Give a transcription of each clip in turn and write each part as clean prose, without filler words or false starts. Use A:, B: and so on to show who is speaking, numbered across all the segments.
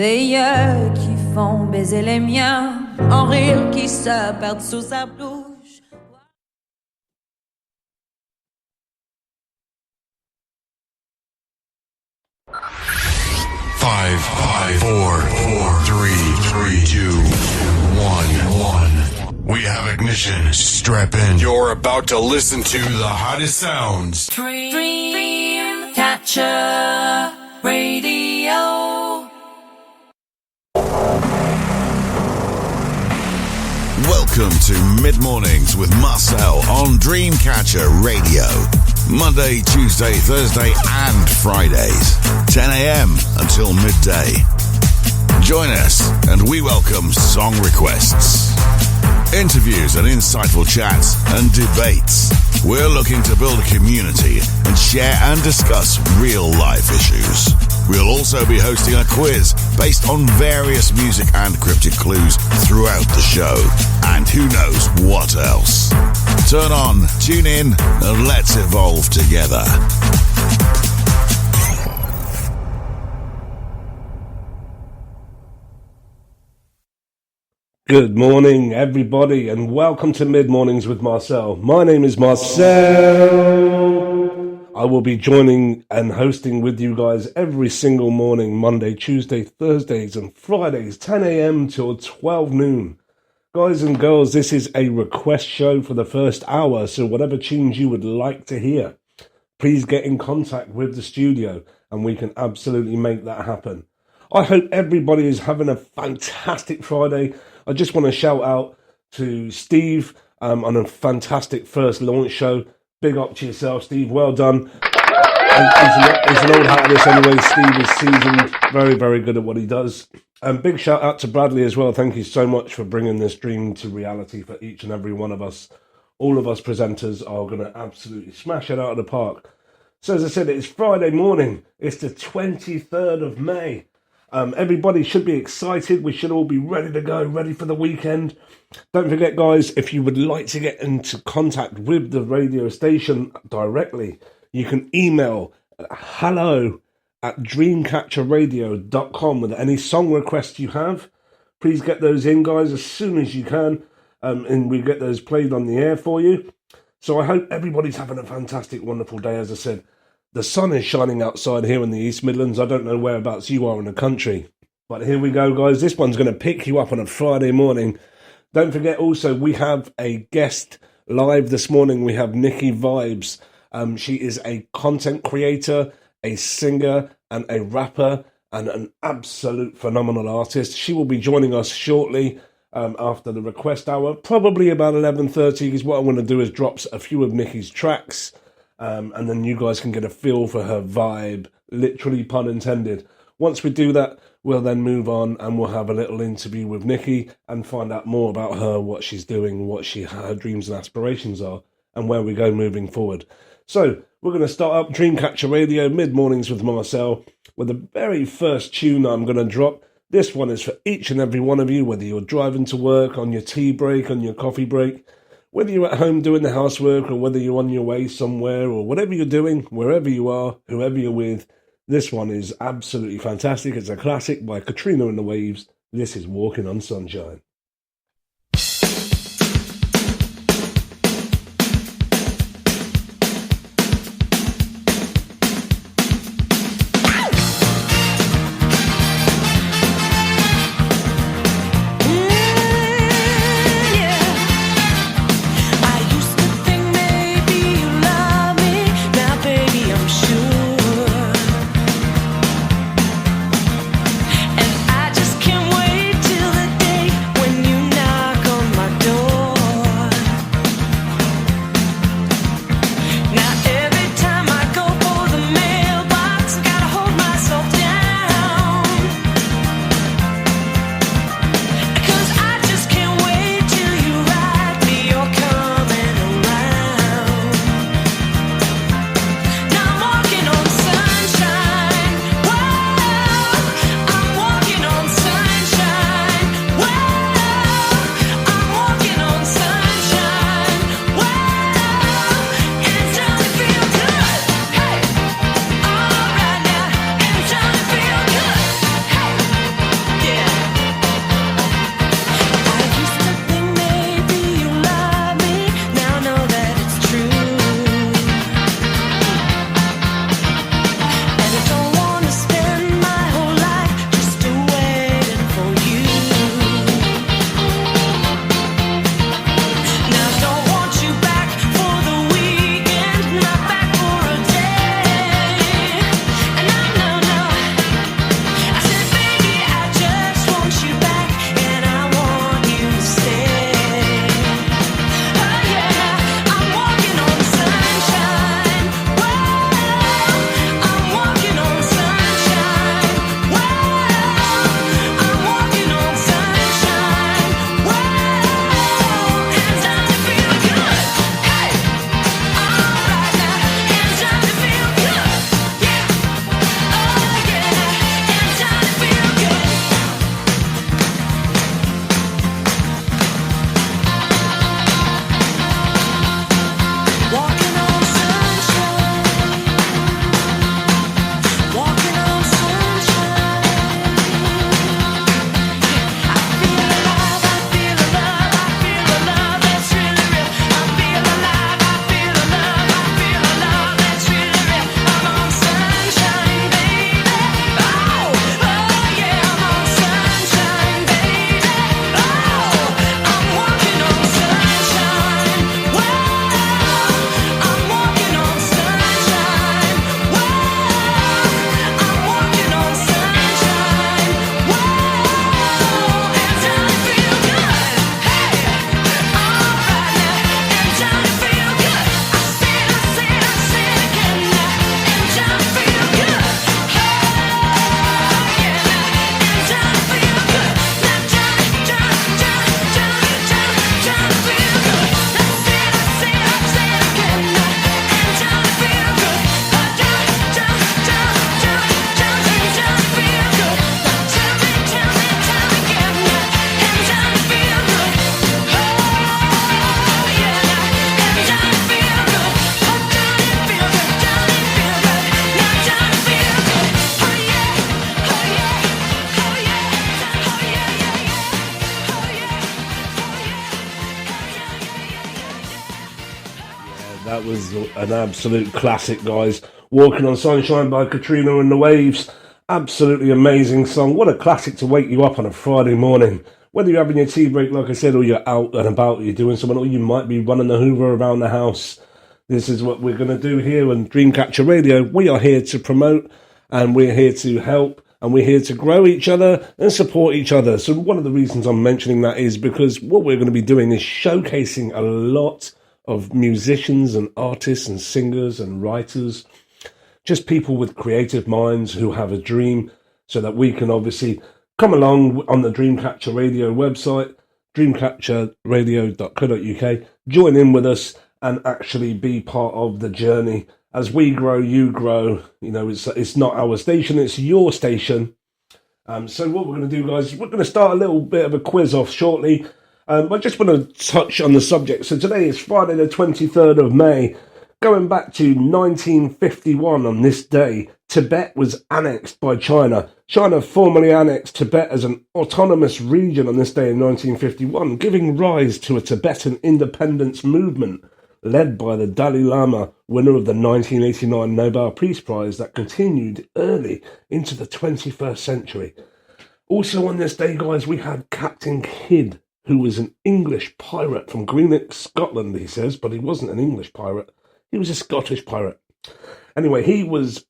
A: Des yeux qui font baiser les miens, en rire qui se perdent sous sa bouche.
B: Five, four, three, two, one. We have ignition. Strap in. You're about to listen to the hottest sounds.
A: Dream Catcher Radio.
B: Welcome to Mid Mornings with Marcel on Dreamcatcher Radio. Monday, Tuesday, Thursday and Fridays. 10 a.m. until midday. Join us and we welcome song requests, interviews and insightful chats and debates. We're looking to build a community and share and discuss real life issues. We'll also be hosting a quiz based on various music and cryptic clues throughout the show. And who knows what else. Turn on, tune in, and let's evolve together.
C: Good morning, everybody, and welcome to Mid Mornings with Marcel. My name is Marcel. I will be joining and hosting with you guys every single morning, Monday, Tuesday, Thursdays, and Fridays, 10 a.m. till 12 noon. Guys and girls, this is a request show for the first hour, so whatever tunes you would like to hear, please get in contact with the studio, and we can absolutely make that happen. I hope everybody is having a fantastic Friday. I just want to shout out to Steve on a fantastic first launch show. Big up to yourself, Steve. Well done. He's an old hat at this anyway. Steve is seasoned. Very, very good at what he does. Big shout out to Bradley as well. Thank you so much for bringing this dream to reality for each and every one of us. All of us presenters are going to absolutely smash it out of the park. So as I said, it's Friday morning. It's the 23rd of May. Everybody should be excited. We should all be ready to go, ready for the weekend. Don't forget, guys, if you would like to get into contact with the radio station directly, you can email hello@dreamcatcherradio.com with any song requests you have. Please get those in, guys, as soon as you can, and we get those played on the air for you. So I hope everybody's having a fantastic, wonderful day. As I said, the sun is shining outside here in the East Midlands. I don't know whereabouts you are in the country, but here we go, guys. This one's going to pick you up on a Friday morning. Don't forget also, we have a guest live this morning. We have Nikki Vibes. She is a content creator, a singer, and a rapper, and an absolute phenomenal artist. She will be joining us shortly after the request hour, probably about 11:30, because what I want to do is drop a few of Nikki's tracks, and then you guys can get a feel for her vibe, literally pun intended. Once we do that, we'll then move on and we'll have a little interview with Nikki and find out more about her, what she's doing, what her dreams and aspirations are, and where we go moving forward. So we're going to start up Dreamcatcher Radio, Mid Mornings with Marcel, with the very first tune I'm going to drop. This one is for each and every one of you, whether you're driving to work, on your tea break, on your coffee break, whether you're at home doing the housework, or whether you're on your way somewhere, or whatever you're doing, wherever you are, whoever you're with. This one is absolutely fantastic. It's a classic by Katrina and the Waves. This is Walking on Sunshine.
D: And I just can't wait till the day when
C: That was an absolute classic, guys. Walking on Sunshine by Katrina and the Waves. Absolutely amazing song. What a classic to wake you up on a Friday morning. Whether you're having your tea break, like I said, or you're out and about, you're doing something, or you might be running the Hoover around the house. This is what we're going to do here on Dreamcatcher Radio. We are here to promote, and we're here to help, and we're here to grow each other and support each other. So one of the reasons I'm mentioning that is because what we're going to be doing is showcasing a lot of musicians and artists and singers and writers, just people with creative minds who have a dream, so that we can obviously come along on the Dreamcatcher Radio website, dreamcatcherradio.co.uk, join in with us and actually be part of the journey. As we grow, you grow. You know, it's not our station, it's your station. So what we're going to do, guys, we're going to start a little bit of a quiz off shortly. I just want to touch on the subject. So today is Friday the 23rd of May. Going back to 1951 on this day, Tibet was annexed by China. China formally annexed Tibet as an autonomous region on this day in 1951, giving rise to a Tibetan independence movement led by the Dalai Lama, winner of the 1989 Nobel Peace Prize that continued early into the 21st century. Also on this day, guys, we had Captain Kidd, who was an English pirate from Greenock, Scotland, he says, but he wasn't an English pirate. He was a Scottish pirate. Anyway, he was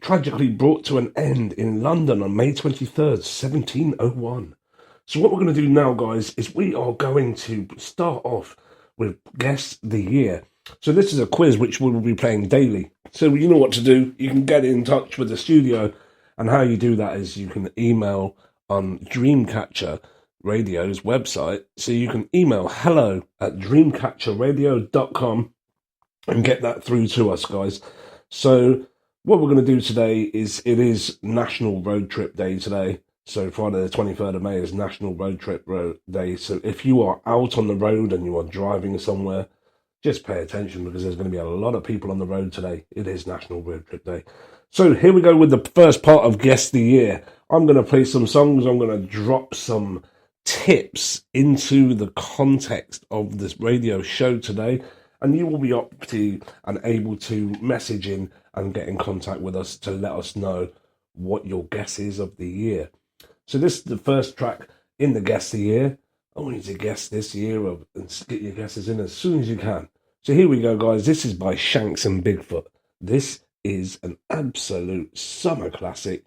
C: tragically brought to an end in London on May 23rd, 1701. So what we're going to do now, guys, is we are going to start off with Guess the Year. So this is a quiz which we will be playing daily. So you know what to do. You can get in touch with the studio, and how you do that is you can email on Dreamcatcher Radio's website. So you can email hello@dreamcatcherradio.com and get that through to us, guys. So what we're going to do today is, it is National Road Trip Day today. So Friday the 23rd of May is National Road Trip Day. So if you are out on the road and you are driving somewhere, just pay attention, because there's going to be a lot of people on the road today. It is National Road Trip Day. So here we go with the first part of Guess the Year. I'm going to play some songs. I'm going to drop some tips into the context of this radio show today. And you will be up to and able to message in and get in contact with us to let us know what your guess is of the year. So this is the first track in the Guess the Year. I want you to guess this year and get your guesses in as soon as you can. So here we go, guys. This is by Shanks and Bigfoot. This is an absolute summer classic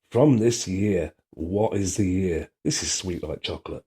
C: from this year. What is the year? This is Sweet Like Chocolate.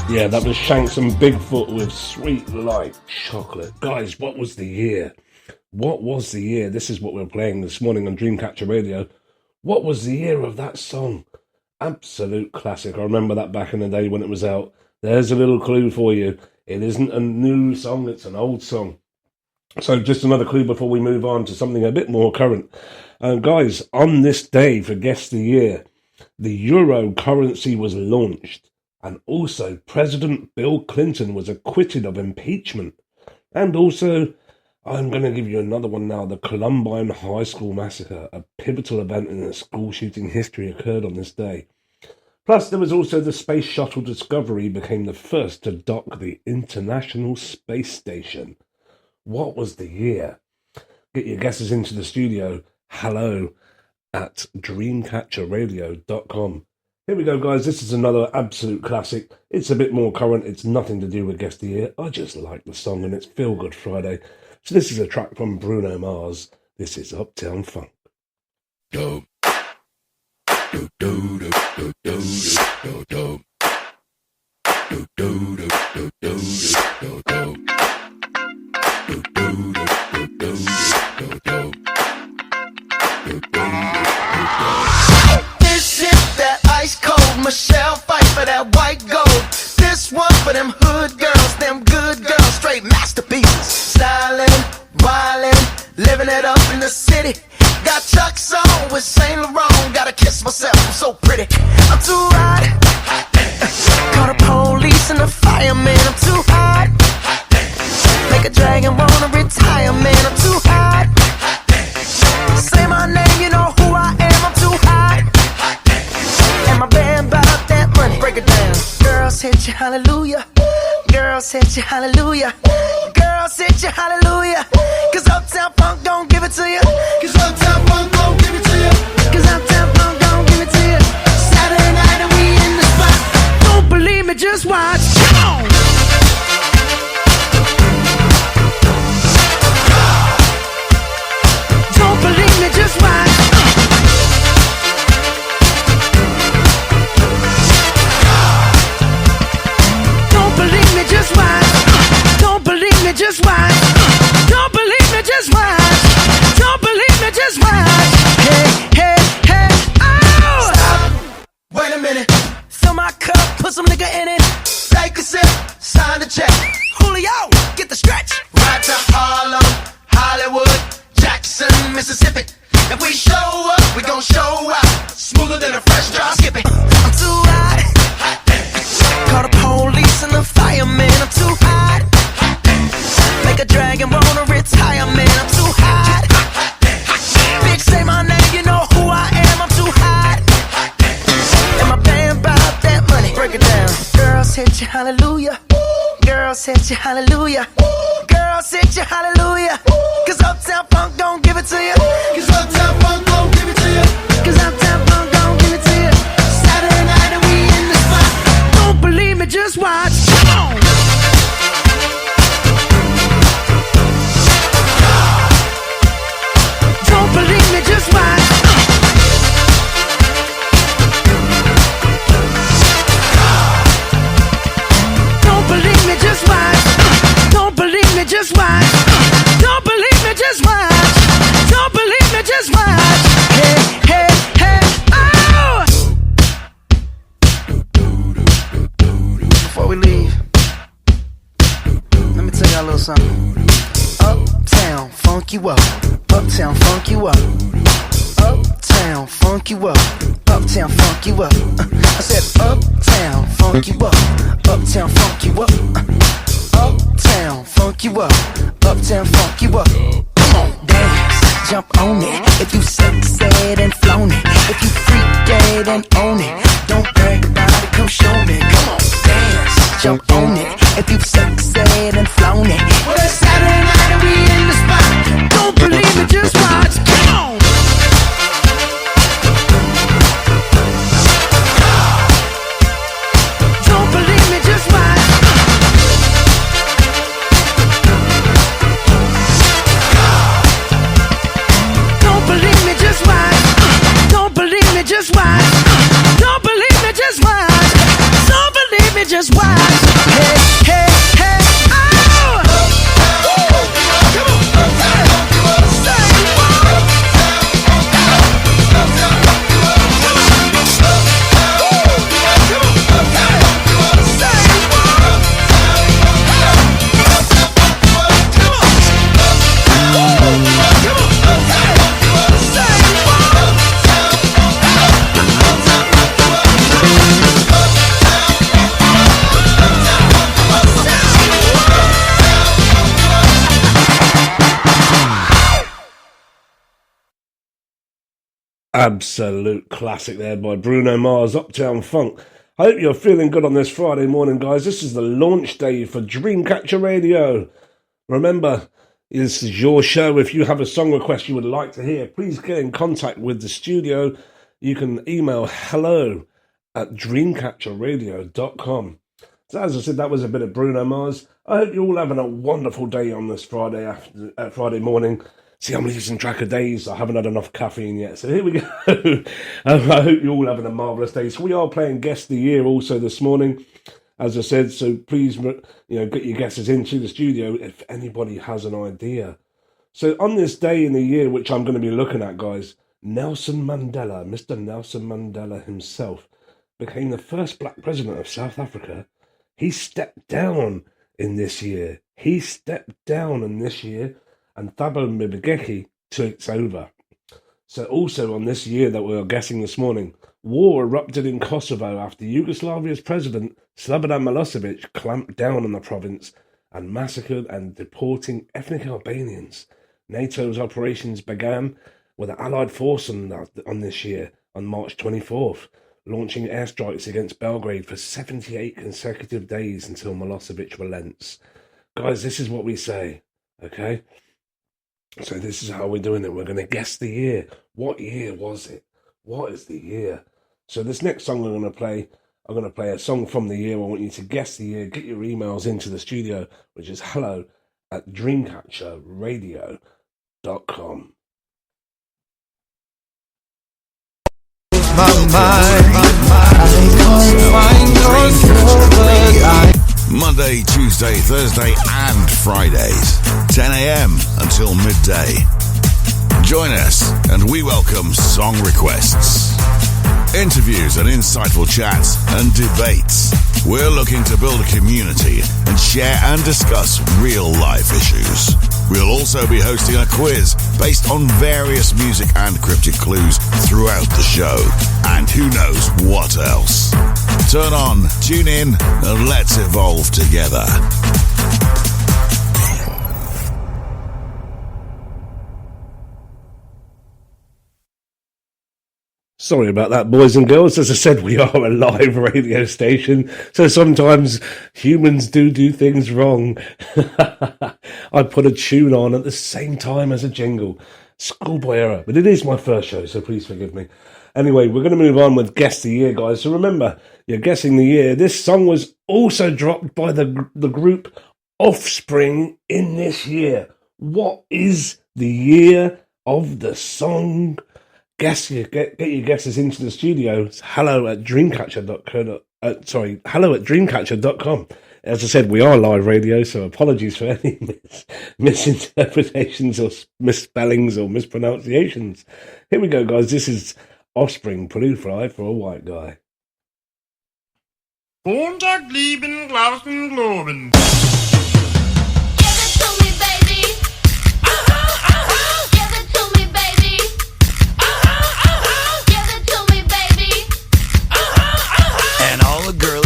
C: Yeah, that was Shanks and Bigfoot with Sweet Like Chocolate. Guys, what was the year? What was the year? This is what we're playing this morning on Dreamcatcher Radio. What was the year of that song? Absolute classic. I remember that back in the day when it was out. There's a little clue for you. It isn't a new song, it's an old song. So just another clue before we move on to something a bit more current. Guys, on this day for Guess the Year, the euro currency was launched. And also, President Bill Clinton was acquitted of impeachment. And also, I'm going to give you another one now. The Columbine High School Massacre, a pivotal event in the school shooting history, occurred on this day. Plus, there was also the Space Shuttle Discovery became the first to dock the International Space Station. What was the year? Get your guesses into the studio. Hello at dreamcatcherradio.com. Here we go, guys. This is another absolute classic. It's a bit more current. It's nothing to do with Guess the Year. I just like the song and it's Feel Good Friday. So this is a track from Bruno Mars. This is Uptown Funk.
D: Do do do do do do do do do do do do do do
E: This is that ice cold Marcel fight for that white gold. This one for them hood girls, them good girls, straight masterpieces. Stylin', wildin', living it up in the city. Got Chuck's on with Saint Laurent. Gotta kiss myself, I'm so pretty. I'm too hot. Call the police and the fireman. I'm too hot. Make a dragon wanna retire, man. I'm too hot. Say my name, you know who I am. I'm too hot. And my band bought that money. Break it down. Girls hit you, hallelujah. Girls hit you, hallelujah. Girls hit you, hallelujah. Cause Uptown Funk don't give it to you. Cause Uptown Funk don't give it to you. Cause Uptown Funk don't give it to you. Saturday night and we in the spot. Don't believe me, just watch. Come on. Don't believe me, just watch. Don't believe me, just watch. Don't believe me, just watch. Don't believe me, just watch. Don't believe me, just watch. Hey, hey, hey, oh! Stop. Wait a minute. Fill my cup, put some nigga in it. Take a sip, sign the check. Julio, get the stretch. Right to Harlem, Hollywood, Jackson, Mississippi. If we show up, we gon' show out. Smoother than a fresh drop skipping. I'm too hot. Call the police and the fireman. I'm too hot. Make a dragon wanna retire, man. I'm too hot. Bitch, say my name, you know who I am. I'm too hot. And my band bought that money. Break it down. Girls hit you, hallelujah. Girls hit you, hallelujah. Girls hit you, hallelujah. Cause Uptown Funk don't give it to you. Cause Uptown Funk don't give it to you. Cause Uptown Funk don't give it to you. Saturday night and we in the spot. Don't believe me, just watch. Come on. Don't believe me, just watch. Don't believe me, just watch. Don't believe me, just watch. Don't believe me, just watch. Don't believe me, just watch. Hey, hey, hey, oh! Before we leave, let me tell y'all a little something. Uptown, funk you up. Uptown, funk you up. Uptown, funk you up. Uptown, funk you up. I said uptown, funk you up. Uptown, funk you up. Uptown, funk you up. Uptown, funk you up. Come on, dance, jump on it. If you sexed and flown it. If you freaked dead and own it. Don't brag about it, come show me. Come on, dance, jump on it. If you sexed and flown it. Well, it's Saturday night and we in the spot. Don't believe me, just watch. Come on. Don't believe me, just watch. Don't believe me, just watch. Don't believe me, just watch. Don't believe me, just watch. Don't believe me, just watch.
C: Absolute classic there by Bruno Mars, Uptown Funk. I hope you're feeling good on this Friday morning, guys. This is the launch day for Dreamcatcher Radio. Remember, this is your show. If you have a song request you would like to hear, please get in contact with the studio. You can email hello@dreamcatcherradio.com. So as I said, that was a bit of Bruno Mars. I hope you're all having a wonderful day on this Friday morning. See, I'm losing track of days. I haven't had enough caffeine yet. So here we go. I hope you're all having a marvellous day. So we are playing Guess the Year also this morning, as I said. So please, get your guesses into the studio if anybody has an idea. So on this day in the year, which I'm going to be looking at, guys, Nelson Mandela, Mr. Nelson Mandela himself, became the first black president of South Africa. He stepped down in this year. And Thabo Mbeki takes over. So also on this year that we are guessing this morning, war erupted in Kosovo after Yugoslavia's president, Slobodan Milosevic, clamped down on the province and massacred and deporting ethnic Albanians. NATO's operations began with an Allied force on this year, on March 24th, launching airstrikes against Belgrade for 78 consecutive days until Milosevic relents. Guys, this is what we say, okay? So this is how we're doing it. We're going to guess the year. What year was it? What is the year? So this next song I'm going to play a song from the year. I want you to guess the year. Get your emails into the studio, which is hello@dreamcatcherradio.com.
B: Monday, Tuesday, Thursday and Fridays, 10 a.m. until midday. Join us and we welcome song requests, interviews and insightful chats and debates. We're looking to build a community and share and discuss real life issues. We'll also be hosting a quiz based on various music and cryptic clues throughout the show. And who knows what else. Turn on, tune in, and let's evolve together.
C: Sorry about that, boys and girls. As I said, we are a live radio station, so sometimes humans do things wrong. I put a tune on at the same time as a jingle. Schoolboy error, but it is my first show, so please forgive me. Anyway, we're going to move on with Guess the Year, guys. So remember, you're guessing the year. This song was also dropped by the group Offspring in this year. What is the year of the song? Get your guesses into the studio. It's hello@dreamcatcher.com. As I said, we are live radio, so apologies for any misinterpretations or misspellings or mispronunciations. Here we go, guys. This is Offspring, Blue Fly for a White Guy.
F: Montag, lieben, glauben, globen.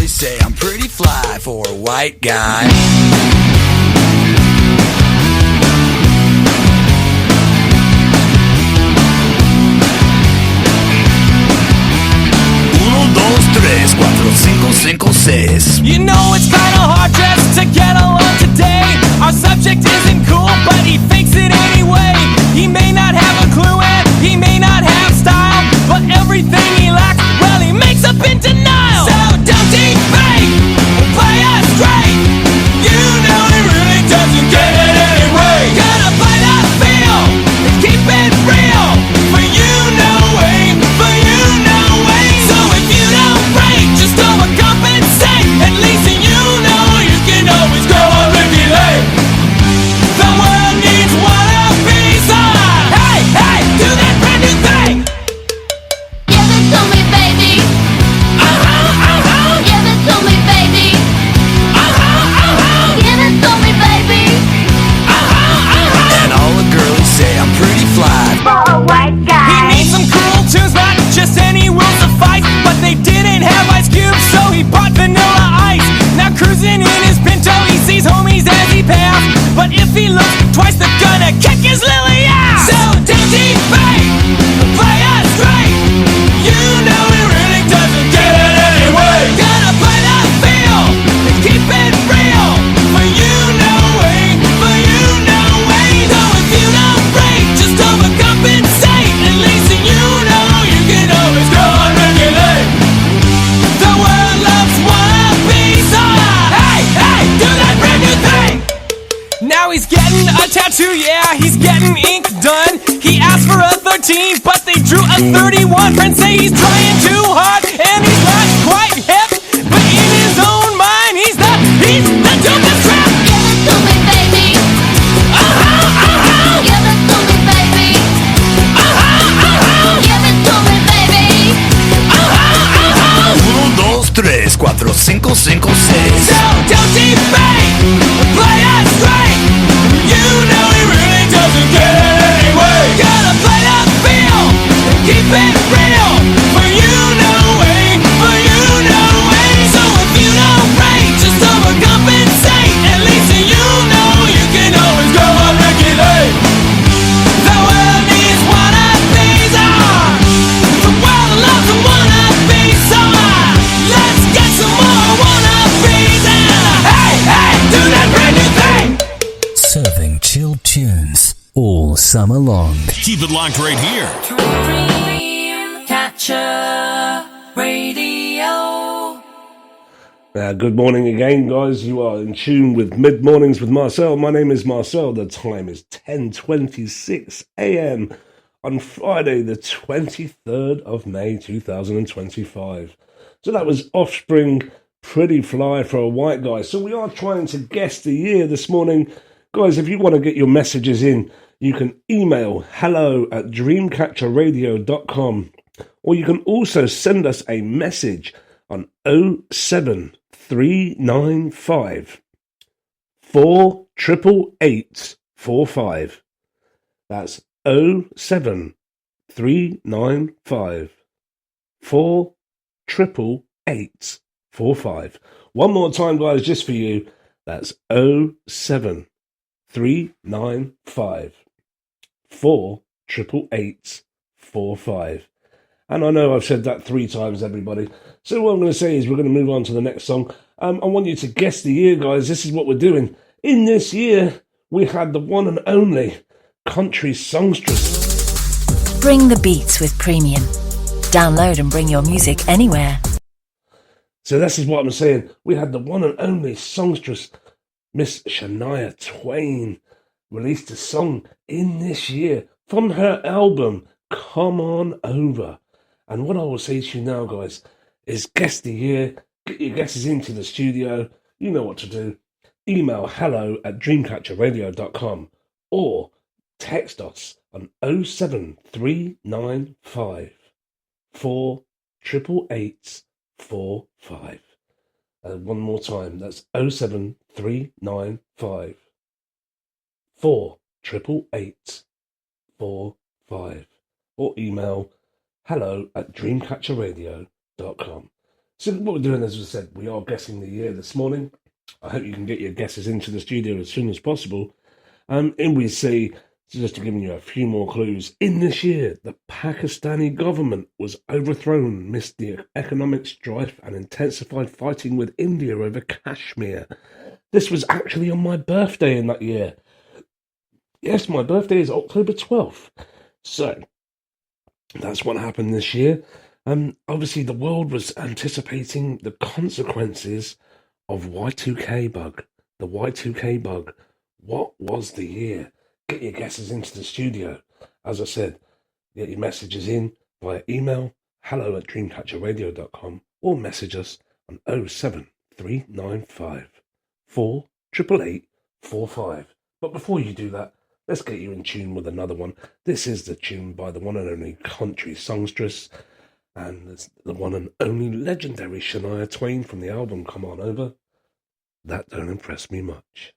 G: Say I'm pretty fly for a white guy. Uno, dos, tres, cuatro, cinco, cinco, seis.
H: You know it's kinda hard just to get along today. Our subject isn't cool, but he fakes it anyway. He may not have a clue and he may not have style, but everything he lacks, well, he makes up in denial. So don't debate or play us straight. You know he really doesn't get it anyway. Gotta play that feel and keep it real. For you no way, for you no way. So if you don't break, just overcompensate. At least you know you can always go on regulate. The world needs 22, yeah, he's getting ink done. He asked for a 13, but they drew a 31. Friends say he's trying too hard, and he's not quite hip. But in his own mind, he's the dopest crap.
I: Give it to me, baby. Give it to me, baby. Give it to me, baby.
G: 1, 2, 3, 4, 5, 5, 6.
H: So don't debate, play it straight. You know he really doesn't get it anyway. Gotta play the field, keep it real. For you know way, for you know way. So if you don't rate, just overcompensate. At least you know you can always go on regulate. The world needs wannabes, the world loves a wannabe, so let's get some more wannabes and hey, do that brand new thing.
J: Serving chilled tunes all summer long.
D: Keep it locked right here.
A: Dreamcatcher Radio.
C: Good morning again, guys. You are in tune with Mid Mornings with Marcel. My name is Marcel. The time is 10:26 a.m. on Friday, the 23rd of May, 2025. So that was Offspring, Pretty Fly for a White Guy. So we are trying to guess the year this morning. Guys, if you want to get your messages in, you can email hello@dreamcatcherradio.com, or you can also send us a message on 07395 48845. That's 07395 48845. One more time, guys, just for you. That's 07395 48845. And I know I've said that 3 times, everybody. So what I'm going to say is we're going to move on to the next song. I want you to guess the year, guys. This is what we're doing. In this year, we had the one and only country songstress.
J: Bring the beats with Premium. Download and bring your music anywhere.
C: So this is what I'm saying. We had the one and only songstress, Miss Shania Twain, released a song in this year from her album, Come On Over. And what I will say to you now, guys, is guess the year. Get your guesses into the studio. You know what to do. Email hello@dreamcatcherradio.com or text us on 07395 48845. One more time, that's 07395 48845. Or email hello@dreamcatcherradio.com. So what we're doing, as I said, we are guessing the year this morning. I hope you can get your guesses into the studio as soon as possible. And we see, just to give you a few more clues, in this year, the Pakistani government was overthrown amidst the economic strife and intensified fighting with India over Kashmir. This was actually on my birthday in that year. Yes, my birthday is October 12th. So, that's what happened this year. Obviously, the world was anticipating the consequences of Y2K bug. The Y2K bug. What was the year? Get your guesses into the studio. As I said, get your messages in via email, hello@dreamcatcherradio.com, or message us on 07395 48845. But before you do that, let's get you in tune with another one. This is the tune by the one and only country songstress, and it's the one and only legendary Shania Twain from the album Come On Over. That don't impress me much.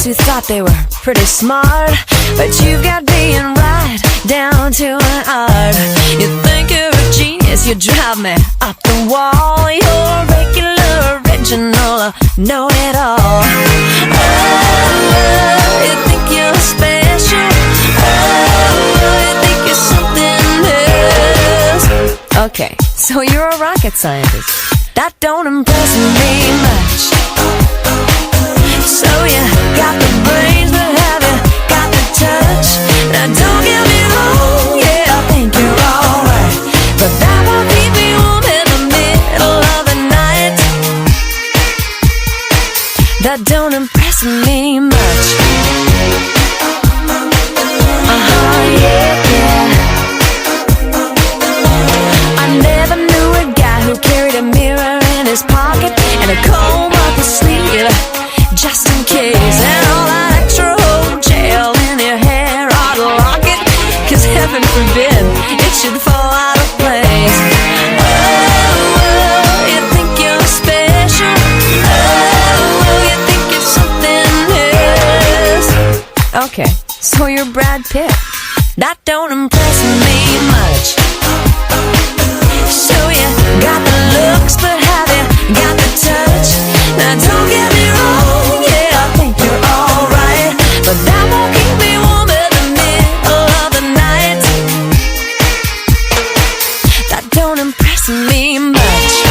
K: Who thought they were pretty smart, but you've got being right down to an art. You think you're a genius, you drive me up the wall. You're regular, original, know-it-all. Oh, you think you're special. Oh, you think you're something else. Okay, so you're a rocket scientist. That don't impress me much. So you got the brains, but have you got the touch? Now don't get me wrong, yeah, I think you're alright, but that won't keep me warm in the middle of the night. That don't impress me much. Yeah. I never knew a guy who carried a mirror in his pocket and a comb up his sleeve, just in case. And all that extra gel in your hair ought to lock it, 'cause heaven forbid it should fall out of place. Oh, you think you're special? Oh, you think you're something else? Okay, so you're Brad Pitt. That don't impress me much. So you got the looks, but have you got the touch? Now don't get me wrong, yeah, I think you're alright, but that won't keep me warm in the middle of the night. That don't impress me much.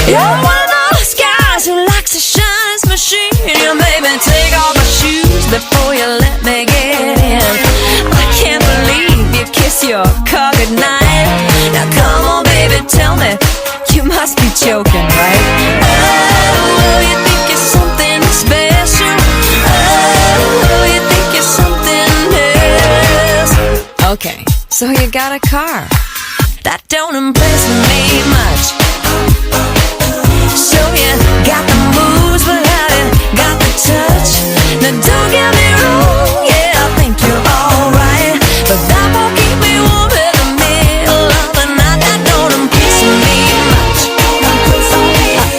K: You're one of those guys who likes to shine his machine. You made me take off my shoes before you let me get in. I can't believe you kiss your car goodnight. Now come on, baby, tell me, you must be joking, right? Oh, you think you're something special? Oh, you think you're something else? Okay, so you got a car. That don't impress me much. So you got the moves, but have you got the touch? Now don't get me wrong, yeah, I think you're alright, but that won't keep me warm in the middle of the night. That don't impress me much.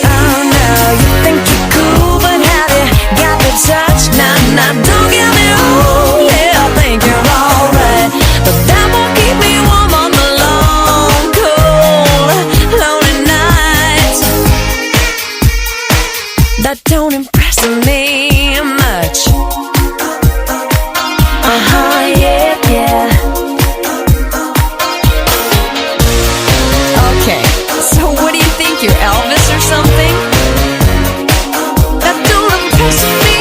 K: Oh no, you think you're cool, but have you got the touch? Now don't get me wrong, yeah, I think you're alright, but that won't keep me warm on the long, cold, lonely nights. That don't impress me much. Yeah, yeah. Okay, so what do you think, you're Elvis or something? That don't impress me.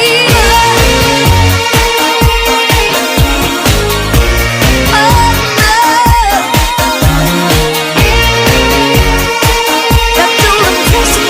K: Oh no. That don't impress me.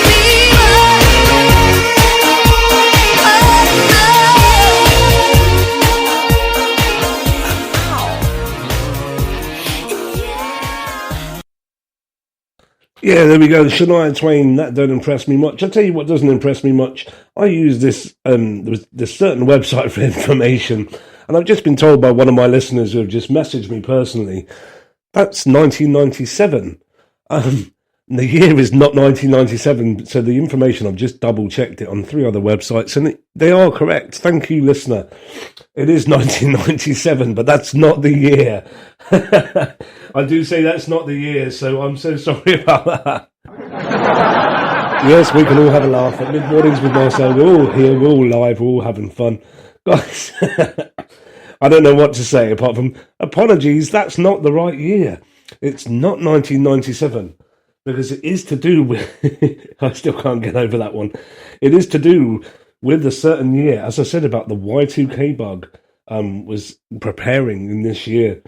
C: Yeah, there we go. Shania Twain, that don't impress me much. I'll tell you what doesn't impress me much. I use this certain website for information, and I've just been told by one of my listeners who have just messaged me personally, that's 1997. The year is not 1997, so the information, I've just double-checked it on 3 other websites, and they are correct. Thank you, listener. It is 1997, but that's not the year. I do say that's not the year, so I'm so sorry about that. Yes, we can all have a laugh at Mid-Mornings with Marcel. We're all here, we're all live, we're all having fun. Guys, I don't know what to say apart from apologies, that's not the right year. It's not 1997. Because it is to do with, I still can't get over that one. It is to do with a certain year. As I said about the Y2K bug was preparing in this year.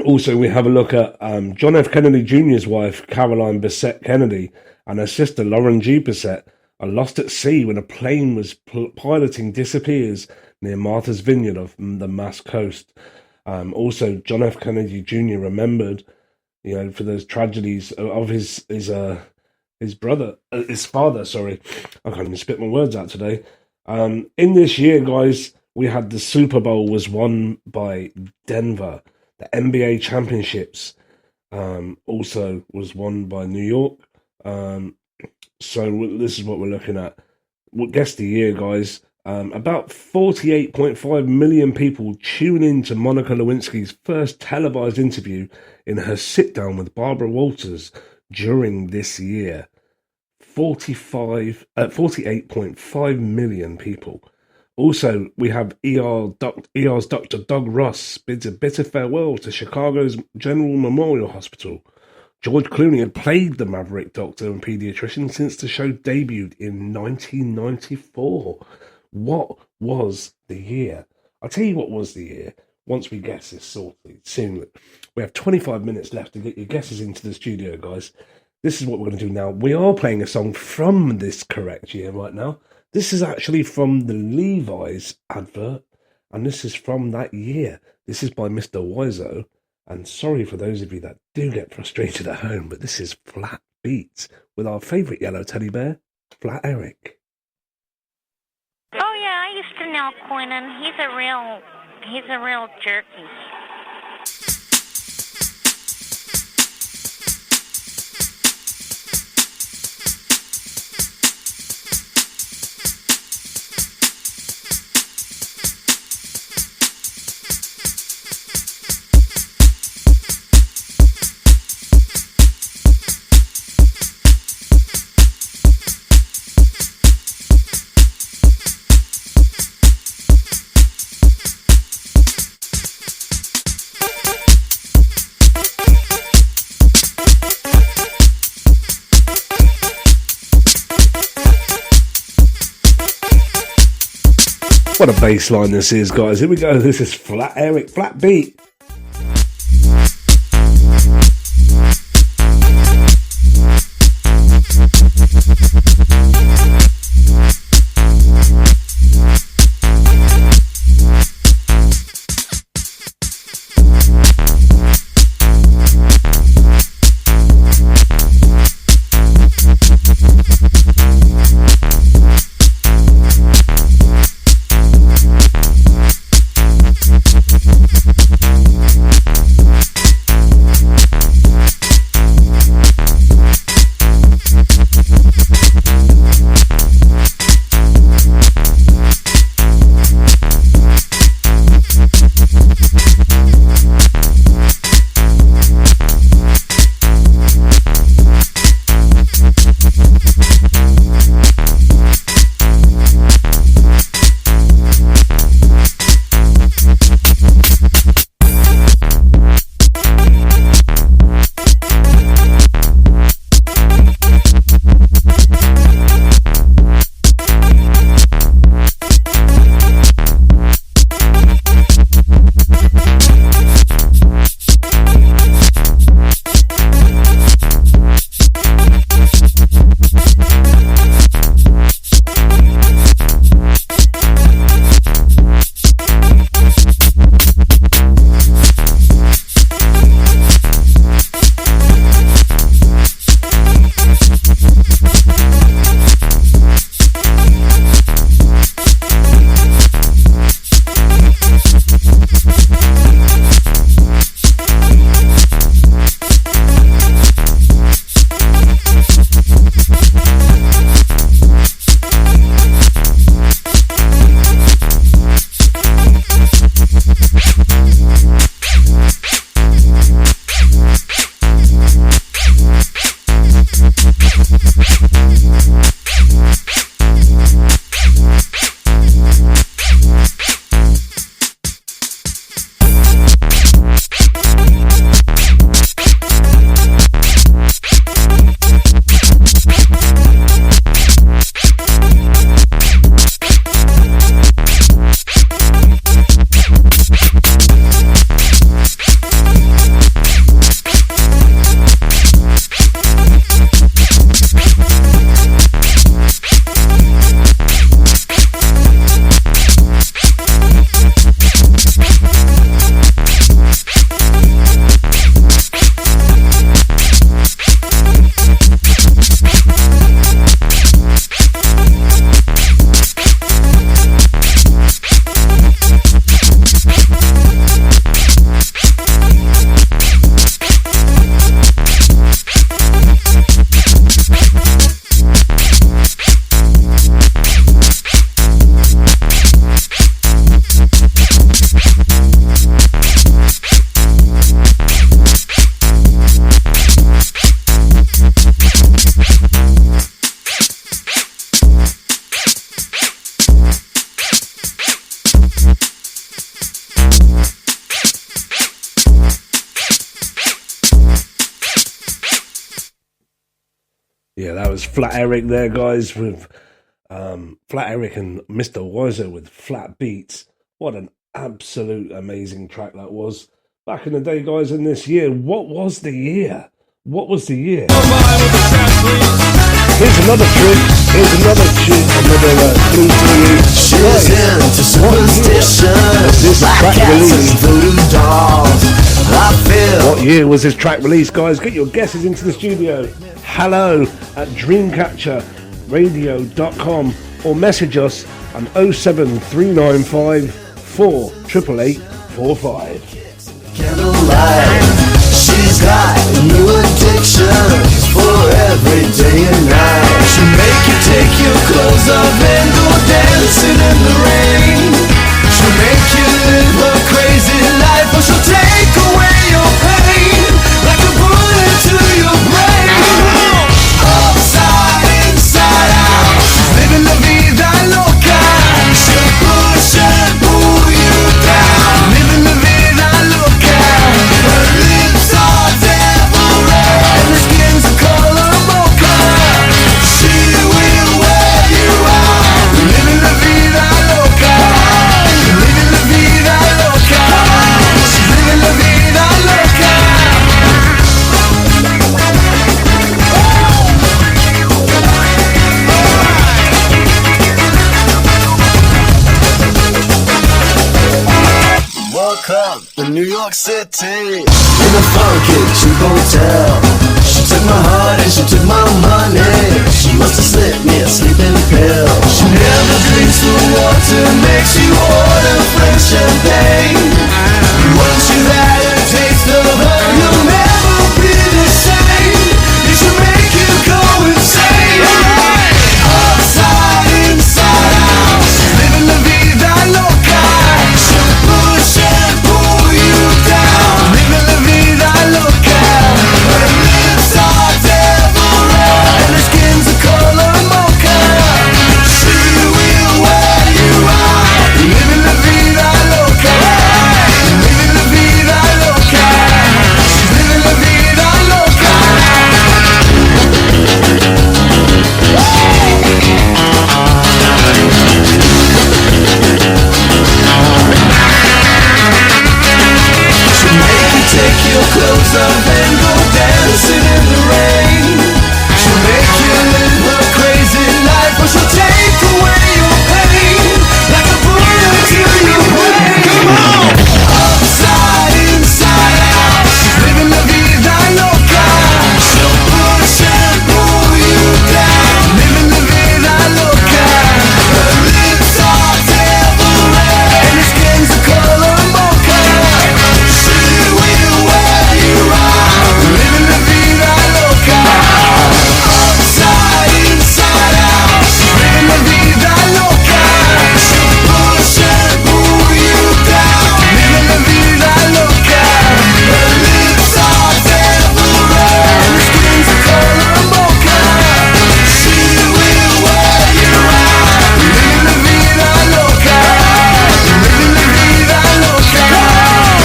C: Also, we have a look at John F. Kennedy Jr.'s wife, Caroline Bessette Kennedy, and her sister, Lauren G. Bessette, are lost at sea when a plane was piloting disappears near Martha's Vineyard of the Mass Coast. Also, John F. Kennedy Jr. remembered, for those tragedies of his father, sorry. I can't even spit my words out today. In this year, guys, we had the Super Bowl was won by Denver. The NBA championships also was won by New York. So this is what we're looking at. Guess the year, guys. About 48.5 million people tune in to Monica Lewinsky's first televised interview in her sit-down with Barbara Walters during this year. 48.5 million people. Also, we have ER's Dr. Doug Ross bids a bitter farewell to Chicago's General Memorial Hospital. George Clooney had played the Maverick doctor and pediatrician since the show debuted in 1994. What was the year? I'll tell you what was the year once we guess this sorted soon. We have 25 minutes left to get your guesses into the studio, guys. This is what we're going to do now. We are playing a song from this correct year right now. This is actually from the Levi's advert, and this is from that year. This is by Mr. Wiseau, and sorry for those of you that do get frustrated at home, but this is Flat Beats with our favourite yellow teddy bear, Flat Eric.
L: Oh yeah, I used to know Quinnan. He's a real jerky.
C: What a bass line this is, guys. Here we go. This is Flat Eric, Flat Beat. Yeah, that was Flat Eric there, guys, with Flat Eric and Mr. Wiser with Flat Beats. What an absolute amazing track that was. Back in the day, guys, in this year, what was the year? What was the year? Here's another trick. Here's another tune, another clue to you.
E: She's into superstition,
C: this
E: black
C: track
E: cats and
C: released?
E: voodoo dolls. I feel.
C: What year was this track released, guys? Get your guesses into the studio. Hello at dreamcatcherradio.com or message us on 07395 48845.
E: Candlelight. She's got a new addiction for every day and night. She'll make you take your clothes off and go dancing in the rain. She'll make you live a crazy life, or she'll take away your pain like a bullet to your brain. Upside, inside out, she's living la vida loca. She'll push and pull you down, living la vida loca. Her lips are devil red and her skin's a color mocha. She will wear you out, living la vida loca. Living la vida loca. She's living la vida loca. Welcome to New York City, in a funky cheap hotel. She took my heart and she took my money. She must have slipped me a sleeping pill. She never drinks the water, makes you order French champagne. Once you've had a taste of her, you'll never be the same. It should make you go insane. Upside, inside out, she's living la vida loca. She'll push and pull you down, living la vida loca. Her lips are devil red and her skin's a color mocha. She will wear you out, living la vida loca. Living la vida loca. She's living la vida loca. She'll make you take your clothes off and go dancing in the rain. She'll make you live a crazy life, or she'll take away your pain like a bullet to your brain. Come on! Upside, inside out, she's living la vida loca. She'll push and pull you down, living la vida loca. Her lips are devil red and her skin's a color mocha. She will wear you out, living la vida loca. Upside, inside out, she's living la vida loca. She'll push and pull you down, living la vida loca. Her lips are devil red and her skin's a color mocha. She will wear you out, living la vida loca. Living la vida loca.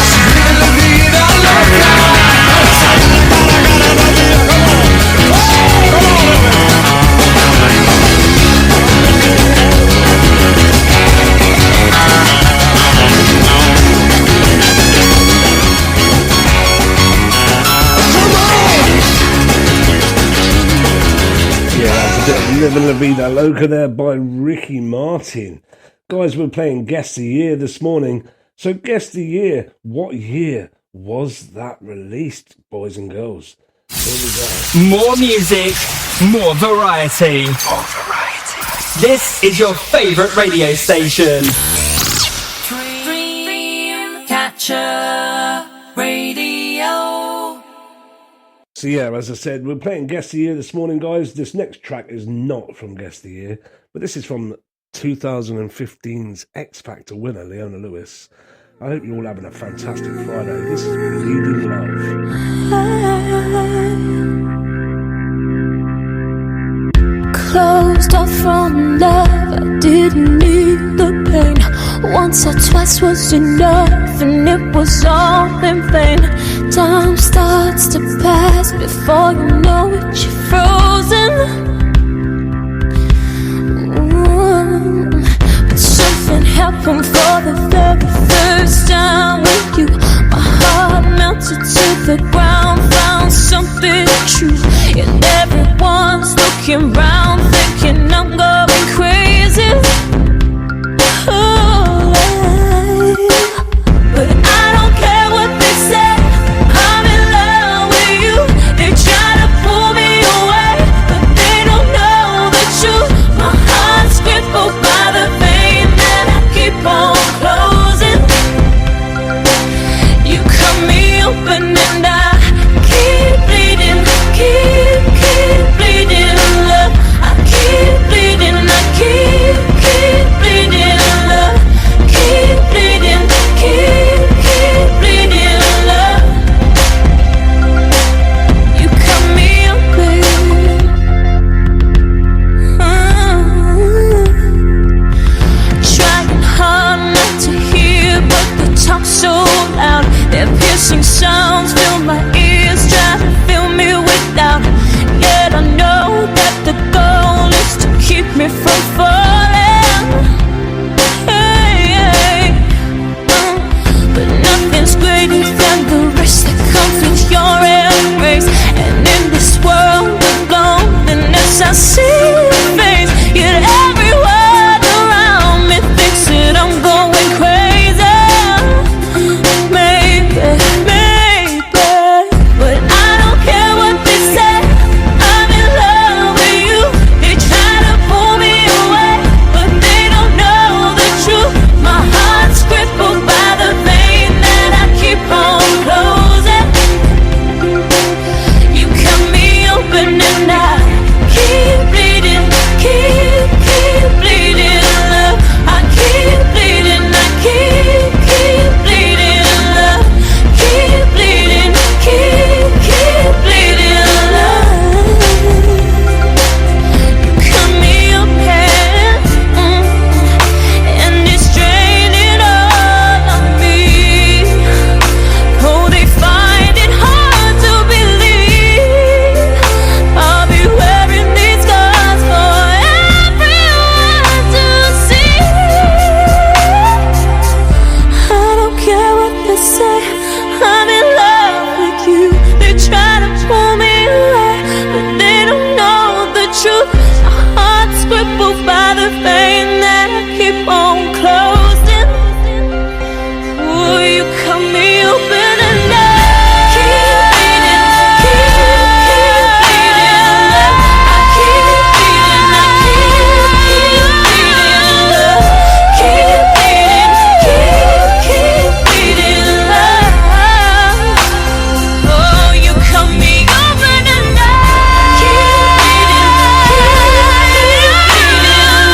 E: She's living la vida loca.
C: Yeah, that's a bit of Living La Vida Loca there by Ricky Martin. Guys, we're playing Guess the Year this morning. So guess the year. What year was that released, boys and girls? Here we go.
H: More music, more variety. This is your favourite radio station.
A: Dreamcatcher Radio.
C: So yeah, as I said, we're playing Guess the Year this morning, guys. This next track is not from Guess the Year, but this is from 2015's X Factor winner, Leona Lewis. I hope you're all having a fantastic Friday. This is Bleeding Love.
M: Closed off from love, I didn't need the pain. Once or twice was enough, and it was all in vain. Time starts to pass before you know it, you're frozen. looking round, thinking I'm going crazy. Ooh, but I don't care what they say. I'm in love with you. They try to pull me away, but they don't know the truth. My heart's crippled by the pain that I keep on closing. You cut me open and I keep bleeding, keep bleeding, love. I keep bleeding, I keep bleeding, love. Keep bleeding, keep bleeding, love. You cut me open. Trying hard not to hear, but they talk so loud. Their piercing sounds fill my ears, try to fill me with doubt. Yet I know that the goal is to keep me from falling. Hey, hey. But nothing's greater than the risk that comes with your embrace. And in this world of loneliness, I see your face. Yet every word around me thinks that I'm going crazy. Maybe, but I don't care what they say. I'm in love with you. They try to pull me away, but they don't know the truth. My heart's crippled by the pain that I keep on closing. You cut me open and I keep bleeding, keep bleeding, love. I keep bleeding, I keep bleeding, love. Keep bleeding, keep bleeding, love. You cut me open, and it's draining all of me. Oh, they find it hard to believe I'll be wearing these scars for everyone to see. I don't care what they say. I'm in love with you. They try to pull me away, but they don't know the truth. My heart's crippled by the pain that I keep on closing. Will you cut me open and I keep bleeding, love. I keep bleeding, I keep bleeding, love. Keep bleeding, love. Oh, you cut me open and I keep bleeding,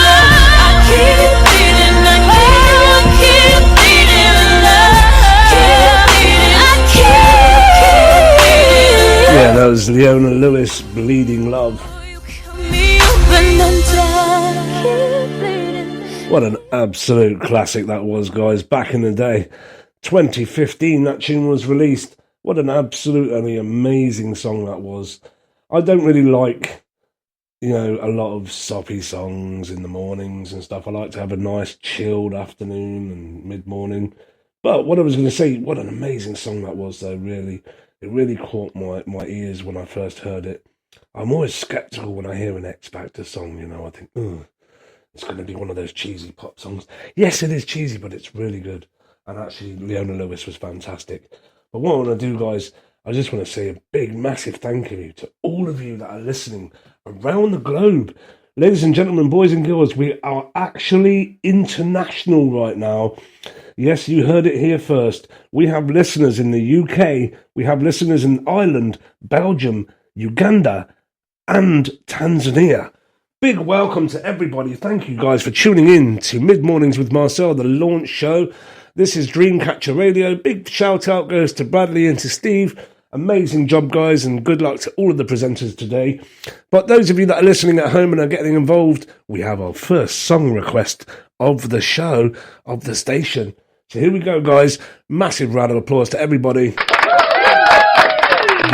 M: love. I keep bleeding, I keep bleeding, love.
C: Yeah, that was Leona Lewis, Bleeding Love. What an absolute classic that was, guys. Back in the day, 2015, that tune was released. What an absolutely amazing song that was. I don't really like, a lot of soppy songs in the mornings and stuff. I like to have a nice chilled afternoon and mid-morning. But what I was going to say, what an amazing song that was, though, really. It really caught my ears when I first heard it. I'm always sceptical when I hear an X Factor song, I think, it's going to be one of those cheesy pop songs. Yes, it is cheesy, but it's really good. And actually, Leona Lewis was fantastic. But what I want to do, guys, I just want to say a big, massive thank you to all of you that are listening around the globe. Ladies and gentlemen, boys and girls, we are actually international right now. Yes, you heard it here first. We have listeners in the UK, we have listeners in Ireland, Belgium, Uganda, and Tanzania. Big welcome to everybody. Thank you guys for tuning in to Mid Mornings with Marcel, the launch show. This is Dreamcatcher Radio. Big shout out goes to Bradley and to Steve. Amazing job, guys, and good luck to all of the presenters today. But those of you that are listening at home and are getting involved, we have our first song request of the show, of the station. So here we go, guys. Massive round of applause to everybody.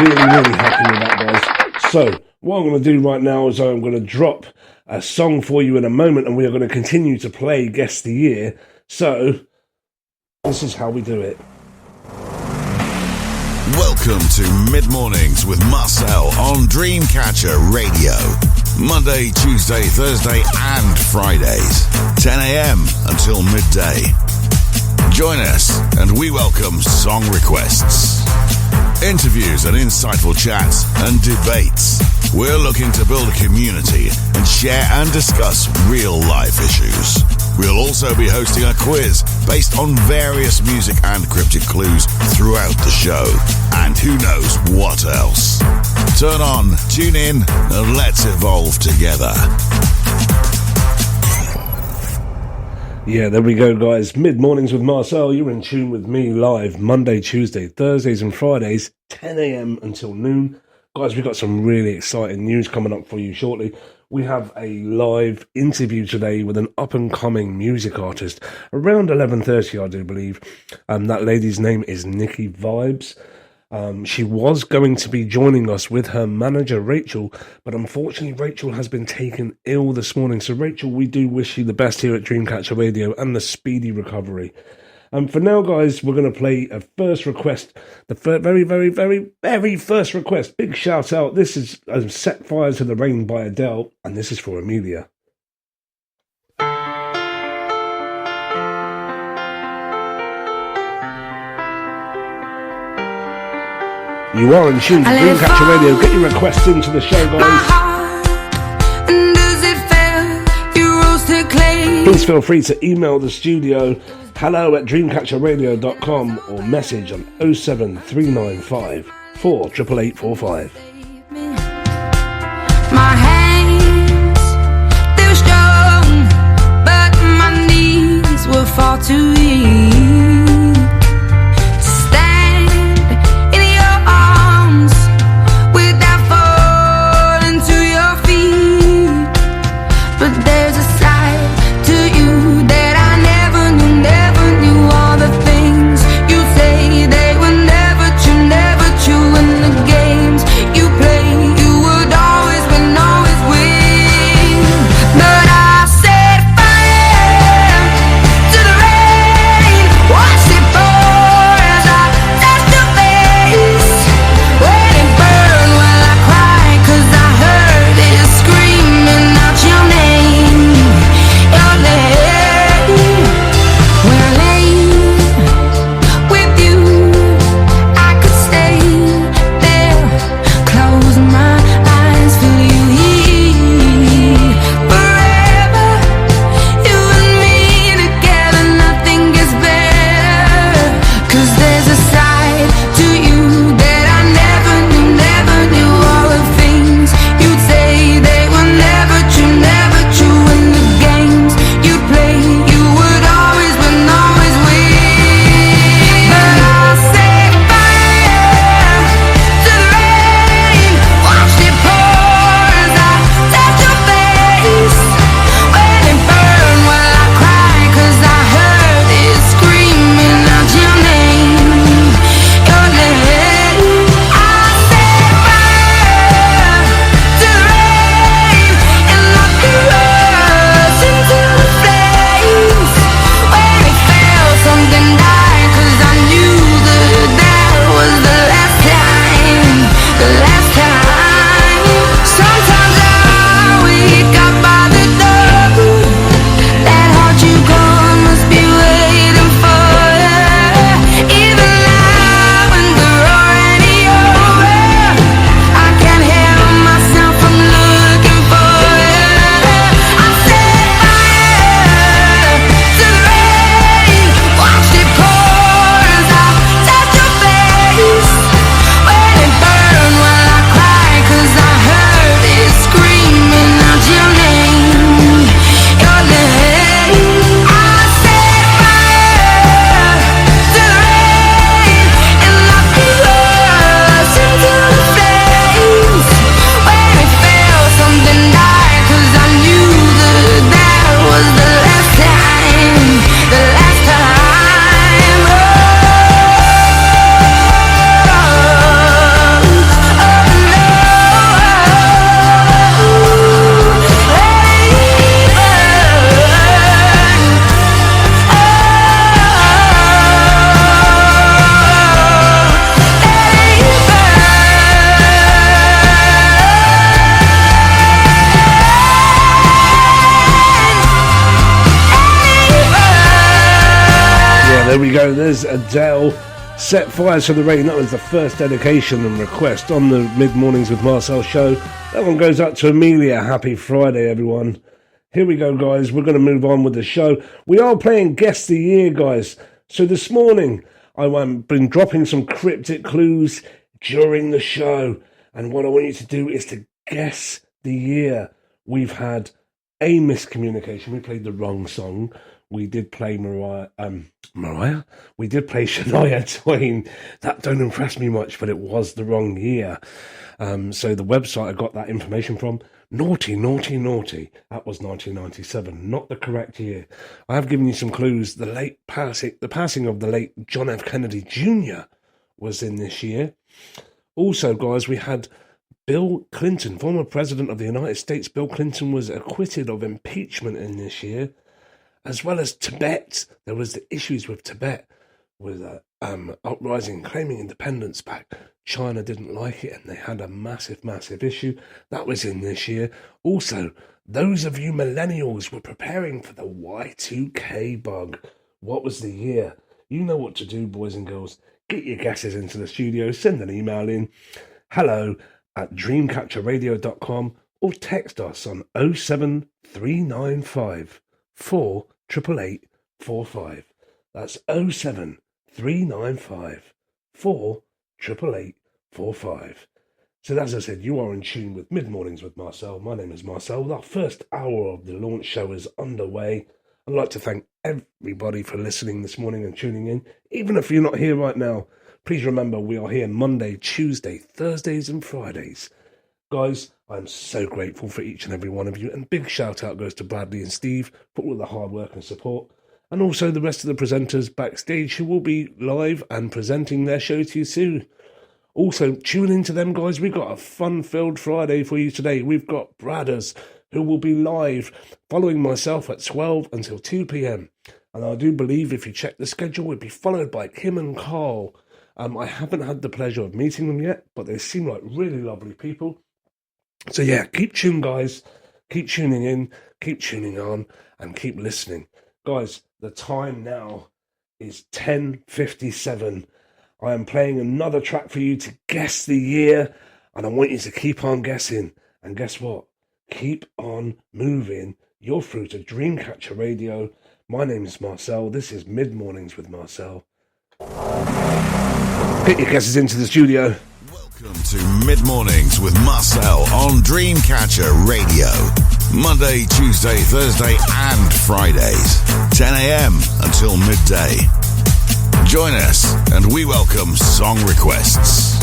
C: Really, really happy with that, guys. So what I'm going to do right now is I'm going to drop a song for you in a moment, and we are going to continue to play Guess the Year. So this is how we do it.
B: Welcome to Mid Mornings with Marcel on Dreamcatcher Radio. Monday, Tuesday, Thursday and Fridays, 10 a.m. until midday. Join us and we welcome song requests, interviews and insightful chats and debates. We're looking to build a community and share and discuss real life issues. We'll also be hosting a quiz based on various music and cryptic clues throughout the show. And who knows what else. Turn on, tune in, and let's evolve together.
C: Yeah, there we go, guys. Mid-mornings with Marcel. You're in tune with me live Monday, Tuesday, Thursdays and Fridays, 10 a.m. until noon. Guys, we've got some really exciting news coming up for you shortly. We have a live interview today with an up-and-coming music artist around 11:30, I do believe. That lady's name is Nikki Vibes. She was going to be joining us with her manager, Rachel, but unfortunately, Rachel has been taken ill this morning. So, Rachel, we do wish you the best here at Dreamcatcher Radio and the speedy recovery. For now, guys, we're going to play a first request, the very, very, very, very first request. Big shout out. This is Set Fire to the Rain by Adele, and this is for Amelia. You are in tune to Dreamcatcher Radio. Get your requests into the show, guys. Please feel free to email the studio hello@dreamcatcherradio.com or message on 07395 48845.
N: My hands, they were strong, but my knees were far too weak to stand in your arms without falling to your feet. But there's a side to you that I never knew all the things you say, they were never true, and the games you
C: There we go, there's Adele, Set Fire to the Rain. That was the first dedication and request on the Mid-Mornings with Marcel show. That one goes out to Amelia. Happy Friday, everyone. Here we go, guys. We're going to move on with the show. We are playing Guess the Year, guys. So this morning, I've been dropping some cryptic clues during the show. And what I want you to do is to guess the year. We've had a miscommunication. We played the wrong song. We did play Mariah? We did play Shania Twain. That don't impress me much, but it was the wrong year. So the website I got that information from, naughty. That was 1997, not the correct year. I have given you some clues. The passing of the late John F. Kennedy Jr. was in this year. Also, guys, we had Bill Clinton, former president of the United States. Bill Clinton was acquitted of impeachment in this year. As well as Tibet, there was the issues with Tibet, with uprising, claiming independence back. China didn't like it, and they had a massive issue. That was in this year. Also, those of you millennials were preparing for the Y2K bug. What was the year? You know what to do, boys and girls. Get your guesses into the studio. Send an email in. hello@dreamcatcherradio.com or text us on 07395 48845. That's 07395 48845. So as I said, you are in tune with Mid-Mornings with Marcel. My name is Marcel. Our first hour of the launch show is underway. I'd like to thank everybody for listening this morning and tuning in. Even if you're not here right now, please remember we are here Monday, Tuesday, Thursdays and Fridays. Guys, I'm so grateful for each and every one of you, and big shout out goes to Bradley and Steve for all the hard work and support, and also the rest of the presenters backstage who will be live and presenting their show to you soon. Also, tune into them, guys. We've got a fun-filled Friday for you today. We've got Bradders who will be live following myself at 12 until 2 p.m. And I do believe if you check the schedule, we'll be followed by Kim and Carl. I haven't had the pleasure of meeting them yet, but they seem like really lovely people. So yeah, keep tuned, guys. Keep tuning in, keep tuning on, and keep listening. Guys, the time now is 10:57. I am playing another track for you to guess the year, and I want you to keep on guessing. And guess what? Keep on moving. You're through to Dreamcatcher Radio. My name is Marcel. This is Mid-Mornings with Marcel. Get your guesses into the studio.
B: Welcome to Mid-Mornings with Marcel on Dreamcatcher Radio. Monday, Tuesday, Thursday and Fridays. 10 a.m. until midday. Join us and we welcome song requests,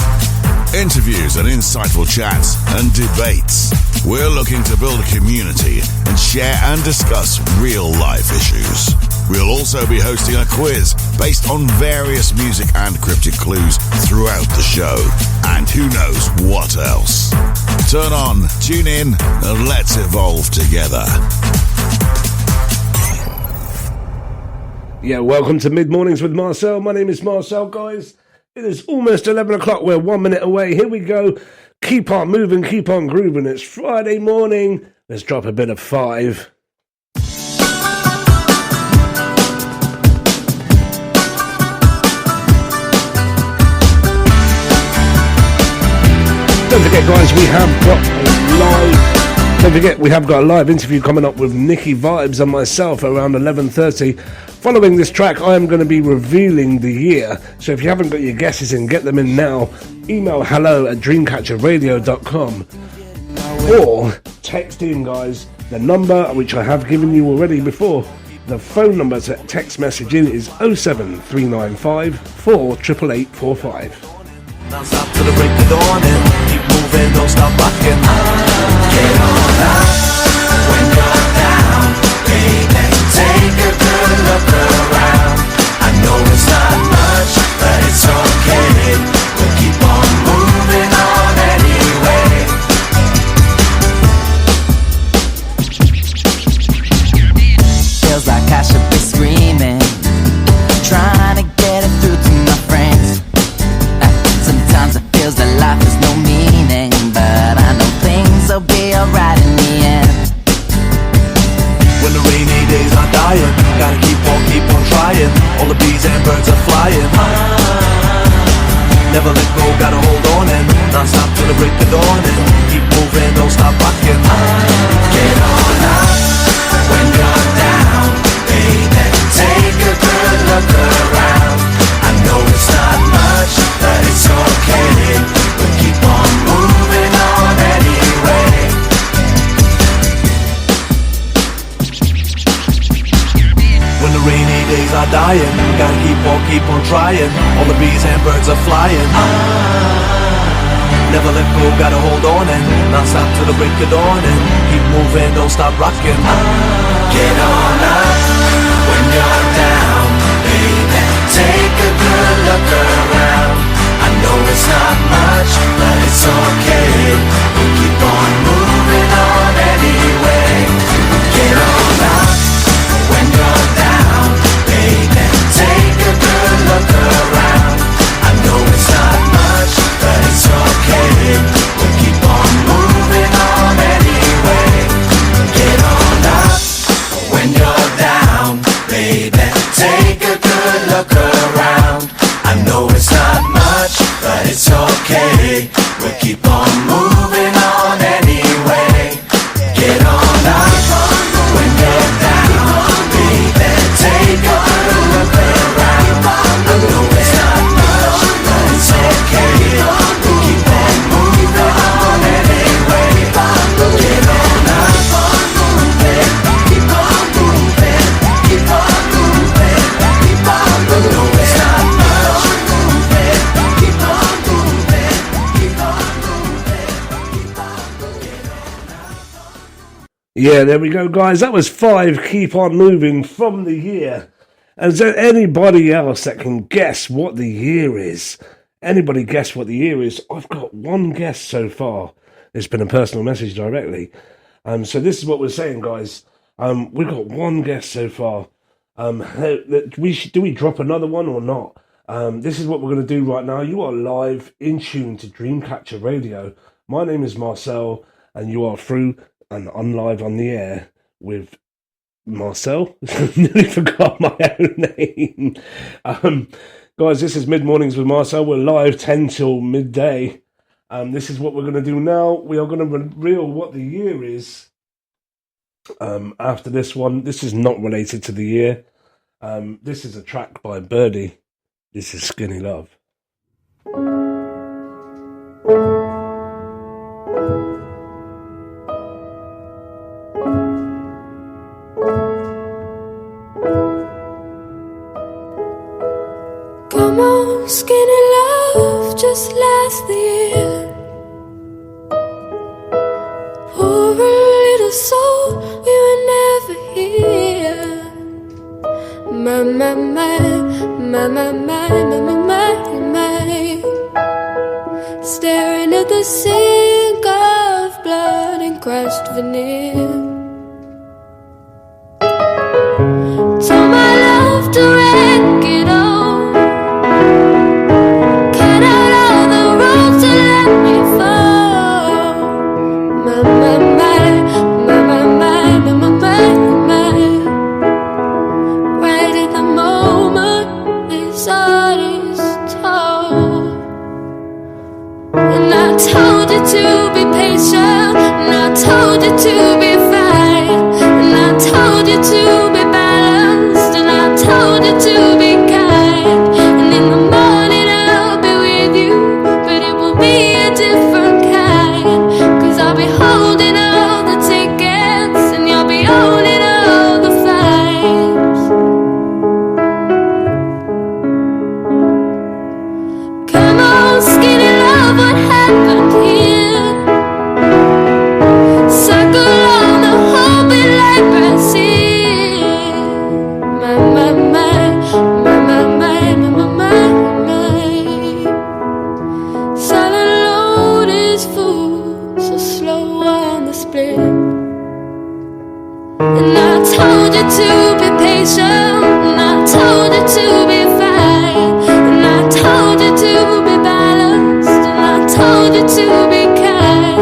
B: interviews and insightful chats and debates. We're looking to build a community and share and discuss real-life issues. We'll also be hosting a quiz based on various music and cryptic clues throughout the show. And who knows what else. Turn on, tune in, and let's evolve together.
C: Yeah, welcome to Mid-Mornings with Marcel. My name is Marcel, guys. It is almost 11 o'clock. We're 1 minute away. Here we go. Keep on moving, keep on grooving. It's Friday morning. Let's drop a bit of 5. Don't forget, guys, we have got a live interview coming up with Nikki Vibes and myself around 11:30. Following this track, I am going to be revealing the year. So if you haven't got your guesses in, get them in now. Email hello@dreamcatcherradio.com or text in, guys, the number which I have given you already before. The phone number to text message in is 07395 48845.
O: Don't stop till the break of dawn and keep moving, don't stop rocking. Get on up when you're down, baby. Take a good look around. I know it's not much, but it's okay. We'll keep on moving on anyway. Feels like I should be screaming, trying to get it through to my friends. Sometimes it feels that life has no meaning, but I know things will be alright dying. Gotta keep on trying. All the bees and birds are flying. Never let go, gotta hold on and not stop till the break of dawn and keep moving, don't stop rocking. Get on up when you're down, baby. Take a good look around. I know it's not much, but it's okay. We'll keep on moving on anyway. Get on up when you're down, baby. Take a good look around. I know it's not much, but it's okay. We'll keep on moving on anyway. Get on up when you're down, baby. Take a good look around. I know it's not much, but it's okay. We'll keep on moving on anyway. Get on up when you're down, baby. Take a good look around. I know it's not much, but it's okay. We'll keep on moving on anyway. Get on up, keep on moving, keep on moving, keep on moving. I know it's not much. Keep on moving, keep on moving.
C: Yeah, there we go, guys. That was 5 Keep On Moving from the year. And is there anybody else that can guess what the year is? Anybody guess what the year is? I've got one guess so far. It's been a personal message directly. So this is what we're saying, guys. We've got one guess so far. Do we drop another one or not? This is what we're going to do right now. You are live in tune to Dreamcatcher Radio. My name is Marcel, and you are through and on live on the air with Marcel. Nearly forgot my own name. Guys, this is Mid Mornings with Marcel. We're live 10 till midday. This is what we're going to do now. We are going to reveal what the year is after this one. This is not related to the year. This is a track by Birdie. This is Skinny Love.
M: Come on, skinny love, just last the year. Poor little soul, we were never here. My, my, my, my, my, my, my, my, my. Staring at the sink of blood and crushed veneer. Tell my love to wreck it all. Cut out all the ropes and let me fall. My, my, my, my, my, my, my, my, my. Right at the moment this heart is torn. And I told you to be patient, and I told you to be fine, and I told you to be balanced, and I told you to be kind. And in the morning I'll be with you, but it will be a different kind. 'Cause I'll be holding all the tickets, and you'll be owning all the flights. Come on, skinny love, what happened here? Circle on the whole bit like Brazil. My, my, my, my, my, my, my, my, my. Silent load is full, so slow on the split. And I told you to be patient, and I told you to be fine, and I told you to be balanced, and I told you to be kind.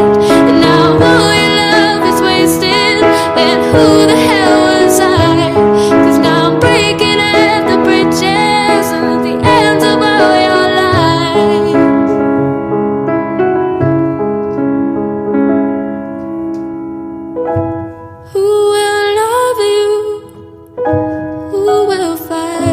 M: And now all your love is wasted, and who the hell was I? 'Cause now I'm breaking at the bridges and at the ends of all your lies. Who will love you? Who will fight?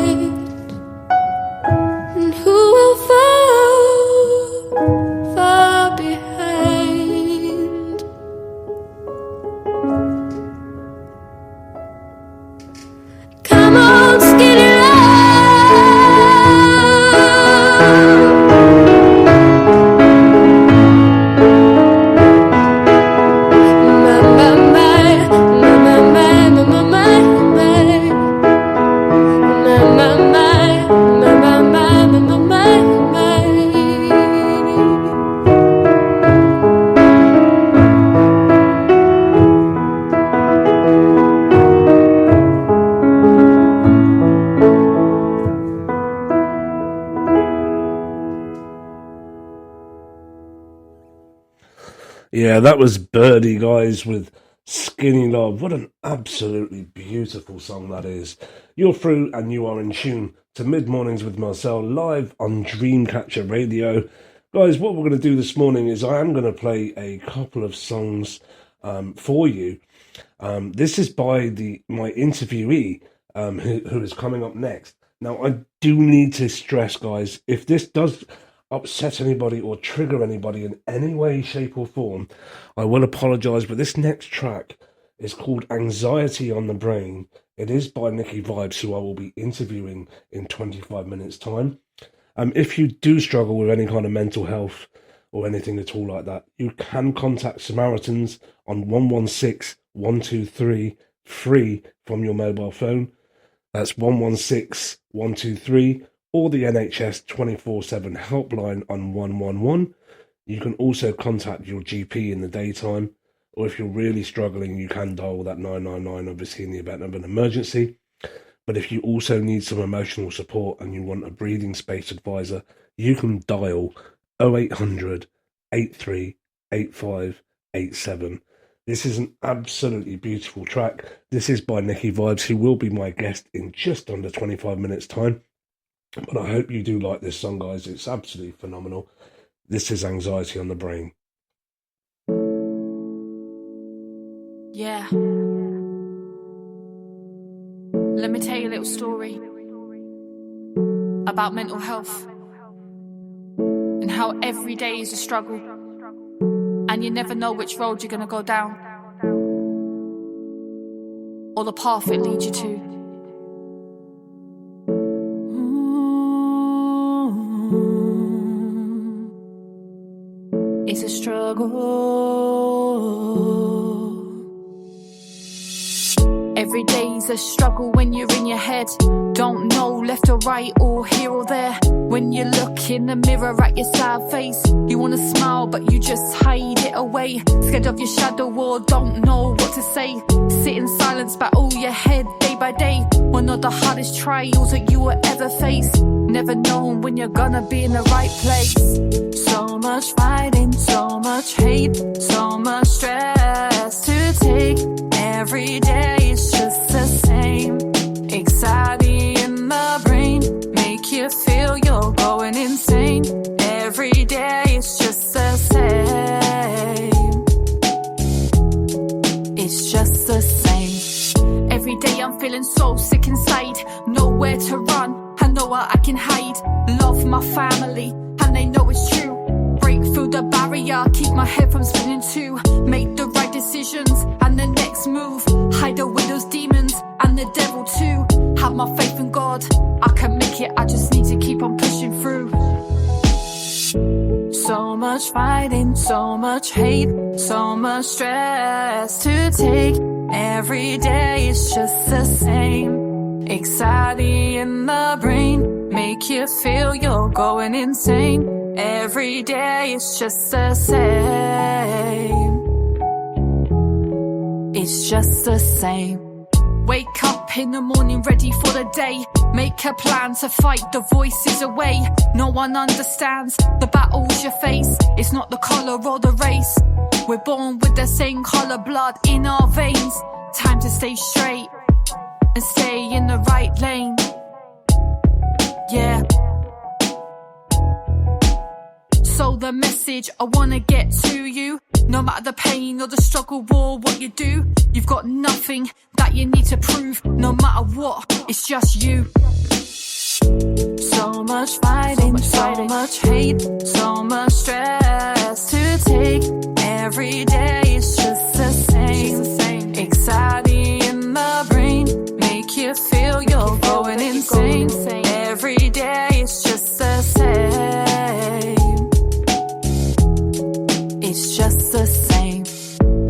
C: Yeah, that was Birdie, guys, with Skinny Love. What an absolutely beautiful song that is. You're through and you are in tune to Mid Mornings with Marcel live on Dreamcatcher Radio. Guys, what we're going to do this morning is I am going to play a couple of songs for you. This is by my interviewee who is coming up next. Now, I do need to stress, guys, if this does upset anybody or trigger anybody in any way, shape or form, I will apologise, but this next track is called Anxiety on the Brain. It is by Nicky Vibes, who I will be interviewing in 25 minutes time. If you do struggle with any kind of mental health or anything at all like that, you can contact Samaritans on 116 123 free from your mobile phone. That's 116 123, or the NHS 24/7 helpline on 111. You can also contact your GP in the daytime, or if you're really struggling, you can dial that 999, obviously in the event of an emergency. But if you also need some emotional support and you want a breathing space advisor, you can dial 0800 83 85 87. This is an absolutely beautiful track. This is by Nicky Vibes, who will be my guest in just under 25 minutes time. But I hope you do like this song, guys. It's absolutely phenomenal. This is Anxiety on the Brain.
P: Yeah. Let me tell you a little story about mental health and how every day is a struggle and you never know which road you're going to go down or the path it leads you to. It's a struggle. Every day's a struggle when you're in your head. Don't know left or right or here or there. When you look in the mirror at your sad face, you wanna smile but you just hide it away. Scared of your shadow or don't know what to say. Sit in silence, battle your head day by day. One of the hardest trials that you will ever face. Never known when you're gonna be in the right place. So much fighting, so much hate, so much stress to take. Every day is just the same. Anxiety in the brain, make you feel you're going insane. Every day is just the same. It's just the same. Every day I'm feeling so sick inside. Nowhere to run, I know where I can hide. Love my family, and they know it's true. Break through the barrier, keep my head from spinning too. Make the right decisions, and the next move. Hide away those demons, and the devil too. Have my faith in God, I can make it, I just need to keep on pushing through. So much fighting, so much hate, so much stress to take. Every day is just the same. Anxiety in the brain, make you feel you're going insane. Every day is just the same. It's just the same. Wake up in the morning ready for the day. Make a plan to fight the voices away. No one understands the battles you face. It's not the colour or the race. We're born with the same colour blood in our veins. Time to stay straight and stay in the right lane. Yeah. So the message I wanna get to you, no matter the pain or the struggle or what you do, you've got nothing that you need to prove. No matter what, it's just you. So much fighting, so much hate, so much stress to take. Every day is just the same. Anxiety in the brain, make you feel you're going insane. Every day is just the same. It's just the same.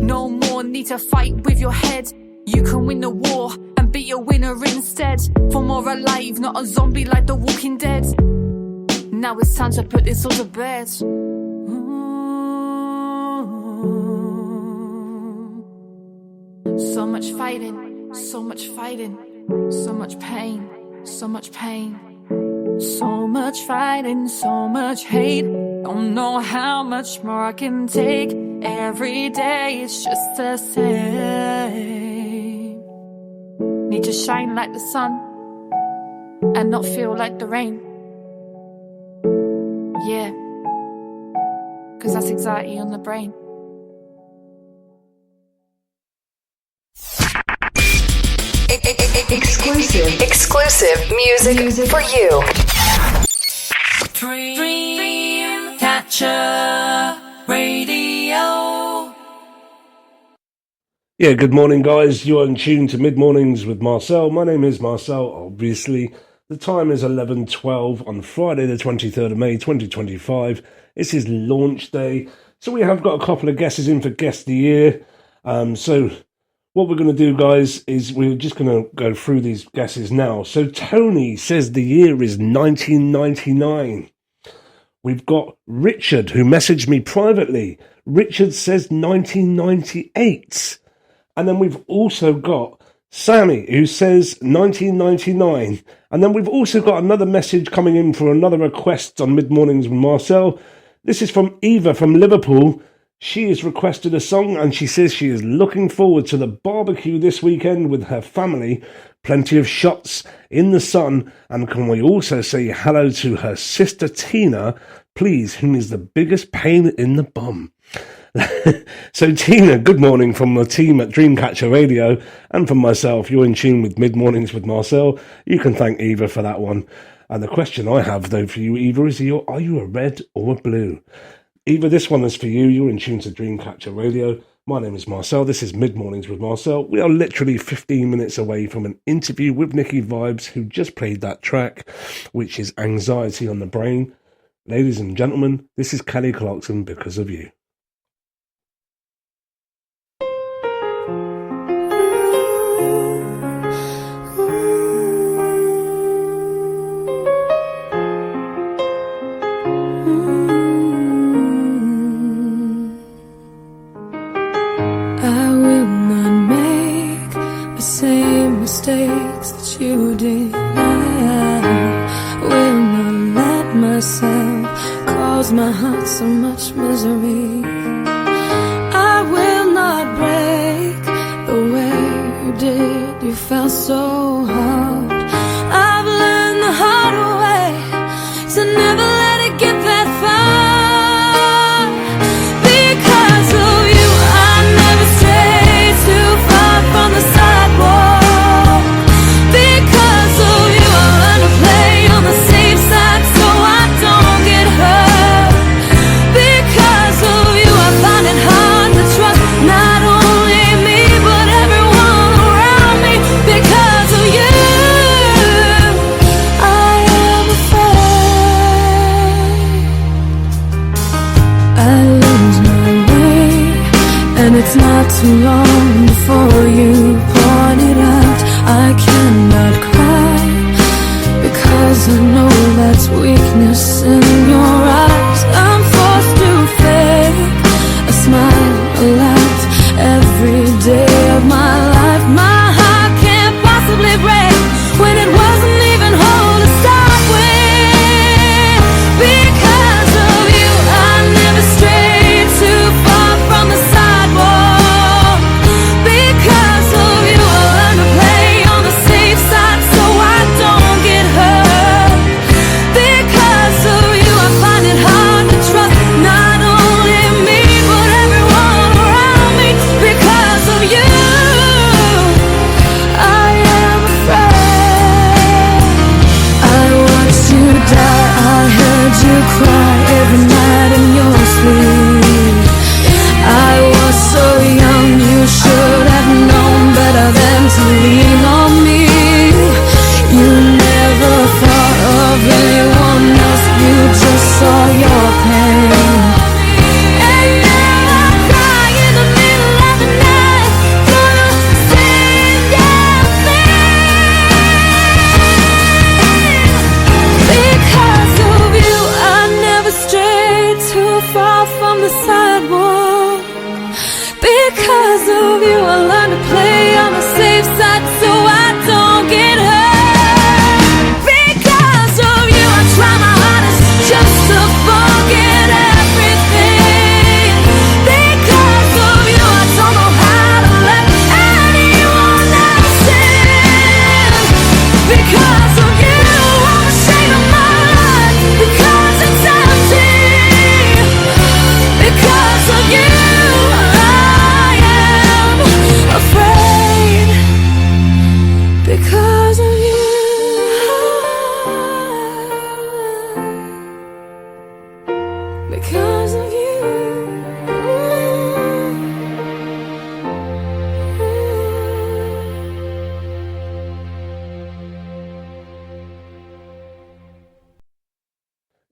P: No more need to fight with your head. You can win the war and be a winner instead. For more alive, not a zombie like the Walking Dead. Now it's time to put this all to bed. So much fighting, so much fighting, so much pain, so much pain. So much fighting, so much hate. Don't know how much more I can take. Every day it's just the same. Need to shine like the sun and not feel like the rain. Yeah, 'cause that's anxiety on the brain.
K: Exclusive music for you.
M: Dreamcatcher Radio.
C: Yeah, good morning, guys. You're in tune to Mid Mornings with Marcel. My name is Marcel, obviously. The time is 11:12 on Friday, the 23rd of May, 2025. This is launch day. So we have got a couple of guesses in for Guest of the Year. So what we're going to do, guys, is we're just going to go through these guesses now. So Tony says the year is 1999. We've got Richard, who messaged me privately. Richard says 1998. And then we've also got Sammy, who says 1999. And then we've also got another message coming in for another request on Mid Mornings with Marcel. This is from Eva from Liverpool. She has requested a song and she says she is looking forward to the barbecue this weekend with her family. Plenty of shots in the sun. And can we also say hello to her sister Tina, please, who is the biggest pain in the bum. So Tina, good morning from the team at Dreamcatcher Radio and from myself. You're in tune with Mid Mornings with Marcel. You can thank Eva for that one. And the question I have though for you, Eva, is are you a red or a blue? Eva, this one is for you. You're in tune to Dreamcatcher Radio. My name is Marcel. This is Mid Mornings with Marcel. We are literally 15 minutes away from an interview with Nikki Vibes, who just played that track, which is Anxiety on the Brain. Ladies and gentlemen, this is Kelly Clarkson, Because of You.
Q: Mistakes that you did, I will not let myself cause my heart so much misery. I will not break the way you did. You felt so hard. I've learned the hard way to never let it get that far. Because of you, I never strayed too far from the sidewalk. It's not too long before you point it out. I cannot cry because I know that's weakness in your eyes. I'm forced to fake a smile, a laugh every day of my life. My heart can't possibly break when it wasn't even whole to start with. Because of you, I never strayed too far from the side. Not only me, but everyone around me. Because of you.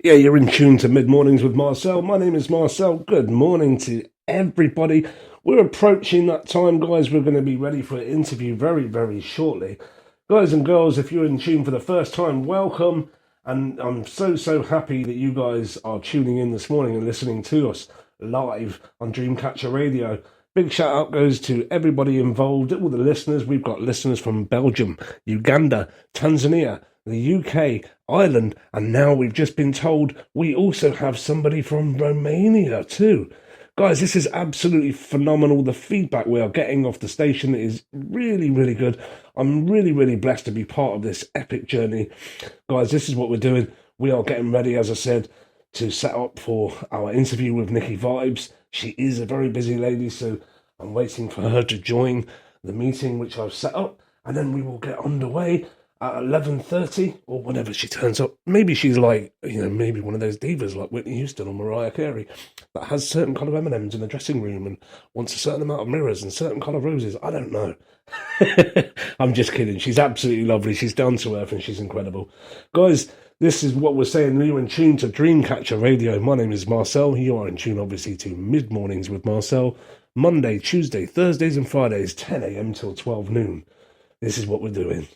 C: Yeah, you're in tune to Mid-Mornings with Marcel. My name is Marcel. Good morning to everybody. We're approaching that time, guys. We're going to be ready for an interview very, very shortly. Guys and girls, if you're in tune for the first time, welcome. And I'm so happy that you guys are tuning in this morning and listening to us live on Dreamcatcher Radio. Big shout out goes to everybody involved, all the listeners. We've got listeners from Belgium, Uganda, Tanzania, the UK, Ireland, and now we've just been told we also have somebody from Romania too. Guys, this is absolutely phenomenal. The feedback we are getting off the station is really, really good. I'm really, really blessed to be part of this epic journey. Guys, this is what we're doing. We are getting ready, as I said, to set up for our interview with Nikki Vibes. She is a very busy lady, so I'm waiting for her to join the meeting which I've set up, and then we will get underway at 11:30 or whenever she turns up. Maybe she's like, maybe one of those divas like Whitney Houston or Mariah Carey that has certain kind of M&Ms in the dressing room and wants a certain amount of mirrors and certain kind of roses. I don't know. I'm just kidding. She's absolutely lovely. She's down to earth and she's incredible. Guys, this is what we're saying. You're in tune to Dreamcatcher Radio. My name is Marcel. You are in tune, obviously, to Mid-Mornings with Marcel. Monday, Tuesday, Thursdays and Fridays, 10 a.m. till 12 noon. This is what we're doing.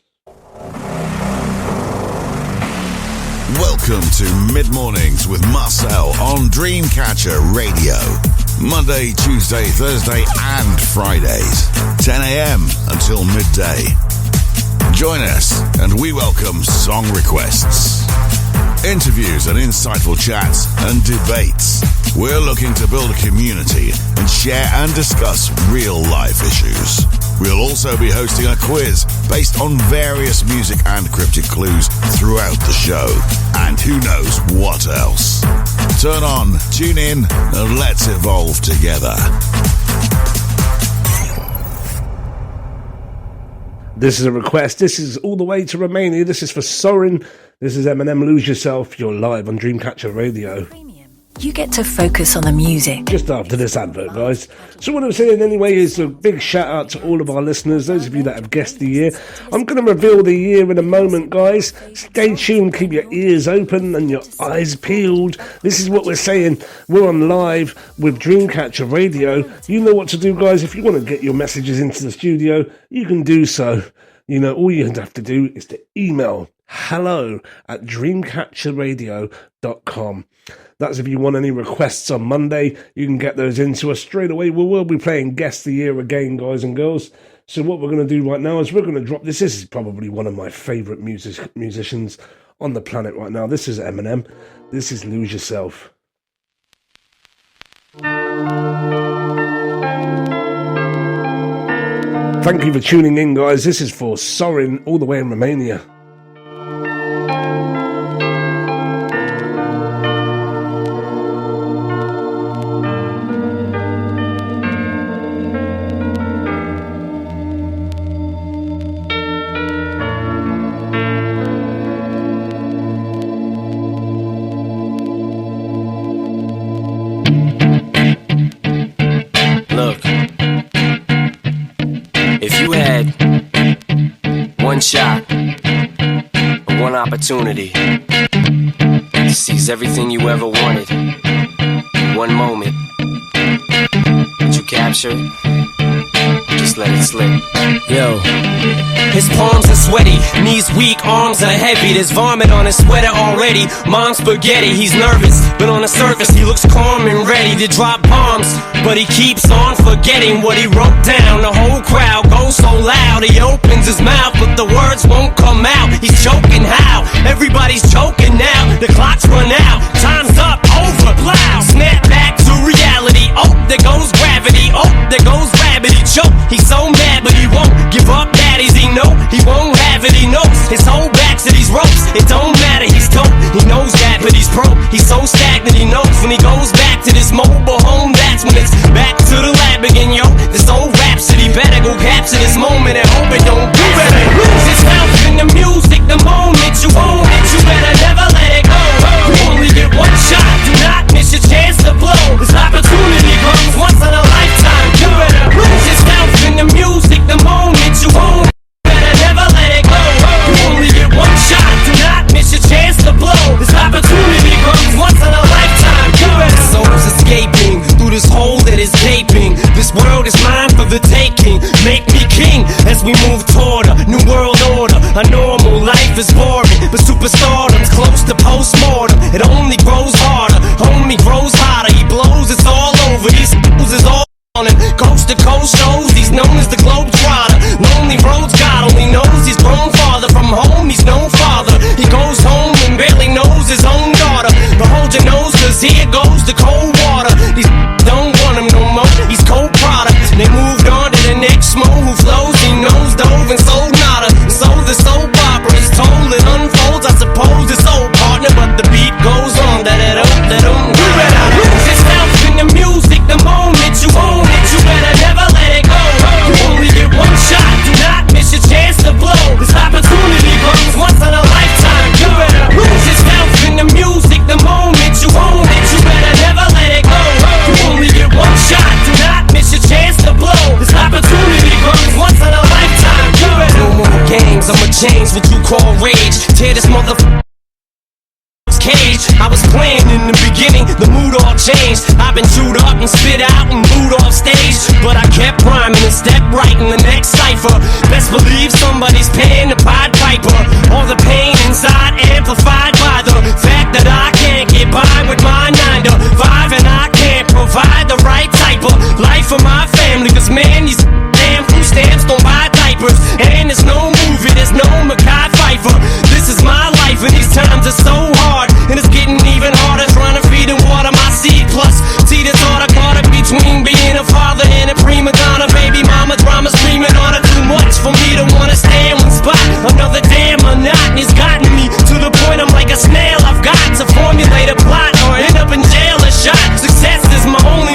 B: Welcome to Mid-Mornings with Marcel on Dreamcatcher Radio. Monday, Tuesday, Thursday and Fridays, 10 a.m. until midday. Join us and we welcome song requests, interviews and insightful chats and debates. We're looking to build a community and share and discuss real life issues. We'll also be hosting a quiz based on various music and cryptic clues throughout the show. And who knows what else. Turn on, tune in, and let's evolve together.
C: This is a request. This is all the way to Romania. This is for Sorin. This is Eminem, Lose Yourself. You're live on Dreamcatcher Radio.
J: You get to focus on the music.
C: Just after this advert, guys. So what I'm saying anyway is a big shout out to all of our listeners, those of you that have guessed the year. I'm going to reveal the year in a moment, guys. Stay tuned, keep your ears open and your eyes peeled. This is what we're saying. We're on live with Dreamcatcher Radio. You know what to do, guys. If you want to get your messages into the studio, you can do so. All you have to do is to email hello@dreamcatcherradio.com. That's if you want any requests on Monday, you can get those into us straight away. We will be playing Guess the Year again, guys and girls. So what we're going to do right now is we're going to drop this. This is probably one of my favourite musicians on the planet right now. This is Eminem. This is Lose Yourself. Thank you for tuning in, guys. This is for Sorin, all the way in Romania.
R: Shot, one opportunity to seize everything you ever wanted. One moment, did you capture it? Just let it slip.
H: Yo, his palms are sweaty, knees weak, arms are heavy. There's vomit on his sweater already. Mom's spaghetti, he's nervous, but on the surface he looks calm and ready to drop bombs. But he keeps on forgetting what he wrote down. The whole crowd goes so loud, he opens his mouth, but the words won't come out. He's choking how? Everybody's choking now. The clock's run out, time's up, over, loud. Snap back to reality. Oh, there goes gravity. Oh, there goes rabbit. He choke. He's so mad, but he won't give up. Daddies, he know he won't have it. He knows his whole back to these ropes. It don't matter. He's dope. He knows that, but he's broke. He's so stagnant. He knows when he goes back to this mobile home. That's when it's back to the lab again, yo. This old rhapsody better go capture this moment and hope it don't do it. Lose yourself in the music. The moment you own it, you better never let it go. You only get one shot. Do not miss your chance to blow. This opportunity comes once in a lifetime. You better lose yourself in the music. The moment you own it, you better never let it go. You only get one shot. Do not miss your chance to blow. This opportunity comes the taking. Make me king as we move toward a new world order. A normal life is boring, but superstardom's close to postmortem. It only grows harder, homie grows hotter. He blows, it's all over. These is all on him. Coast to coast shows, he's known as the Globetrotter. Lonely roads, God only knows he's grown farther from home. He's no father. He goes home and barely knows his own daughter. But hold your nose, cause here goes the cold water. These don't want him no more. He's cold product. They moved on to the next mo who flows. He knows dove and sold nada. So the soap opera is told, it unfolds. I suppose it's old partner, but the beat goes on. You better lose yourself in the music the moment you own it. You better never let it go. You only get one shot. Do not miss your chance to blow. This opportunity comes once in a lifetime. You better lose yourself in the music the moment you own it. You better never let it go. You only get one shot. Do not miss your chance to blow. This opportunity comes once in a lifetime. You better no more games. I'ma change what you call rage. Tear this motherfucker cage. I was playing in the beginning, the mood all changed. I've been chewed up and spit out and booed off stage, but I kept rhyming and stepped right in the next cipher. Best believe somebody's paying the Pied Piper. All the pain inside amplified by the fact that I can't get by with my 9 to 5, and I can't provide the right type of life for my family. Cause man, these damn food stamps don't buy diapers, and there's no movie, there's no Mackay Pfeiffer. This is my life and these times are so hard, and it's getting even harder trying to feed and water my seed. Plus, see this order caught up between being a father and a prima donna. Baby mama drama screaming on her. Too much for me to wanna stay in one spot. Another damn monotony's gotten me to the point I'm like a snail. I've got to formulate a plot or end up in jail or shot. Success is my only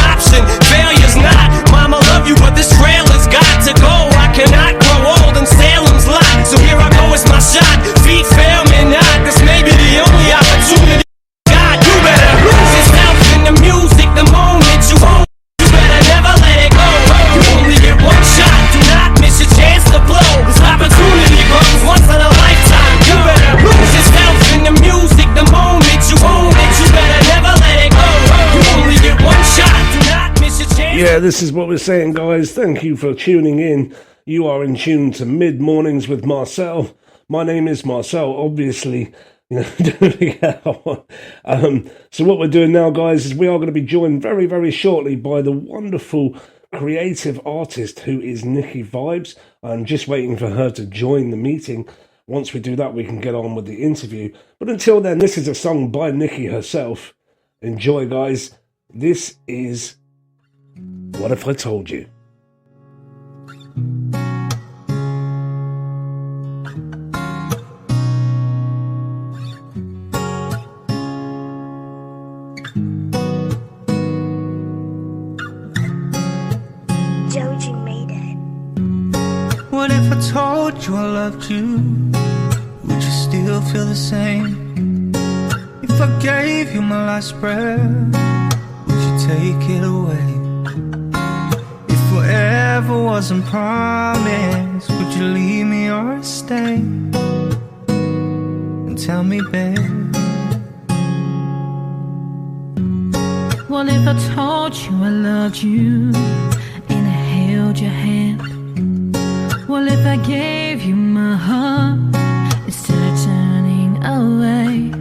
H: option. Failure's not. Mama love you, but this trailer's got to go. I cannot grow old in Salem's lot. So here I go, it's my shot. Feet fail me not. This may be the only opportunity. God, you better lose yourself in the music the moment you own. You better never let it go. You only get one shot. Do not miss your chance to blow. This opportunity comes once in a lifetime. You better lose yourself in the music the moment you own it. You better never let it go. You only get one shot. Do not miss your chance.
C: Yeah, this is what we're saying, guys. Thank you for tuning in. You are in tune to Mid Mornings with Marcel. My name is Marcel, obviously. You know, don't forget. So what we're doing now, guys, is we are going to be joined very, very shortly by the wonderful creative artist who is Nikki Vibes. I'm just waiting for her to join the meeting. Once we do that, we can get on with the interview. But until then, this is a song by Nikki herself. Enjoy, guys. This is What If I Told You?
S: What if I told you I loved you? Would you still feel the same? If I gave you my last breath, would you take it away? If forever wasn't promised, would you leave me or stay? And tell me, babe.
M: What if I told you I loved you and I held your hand? What if I gave you my heart instead of turning away?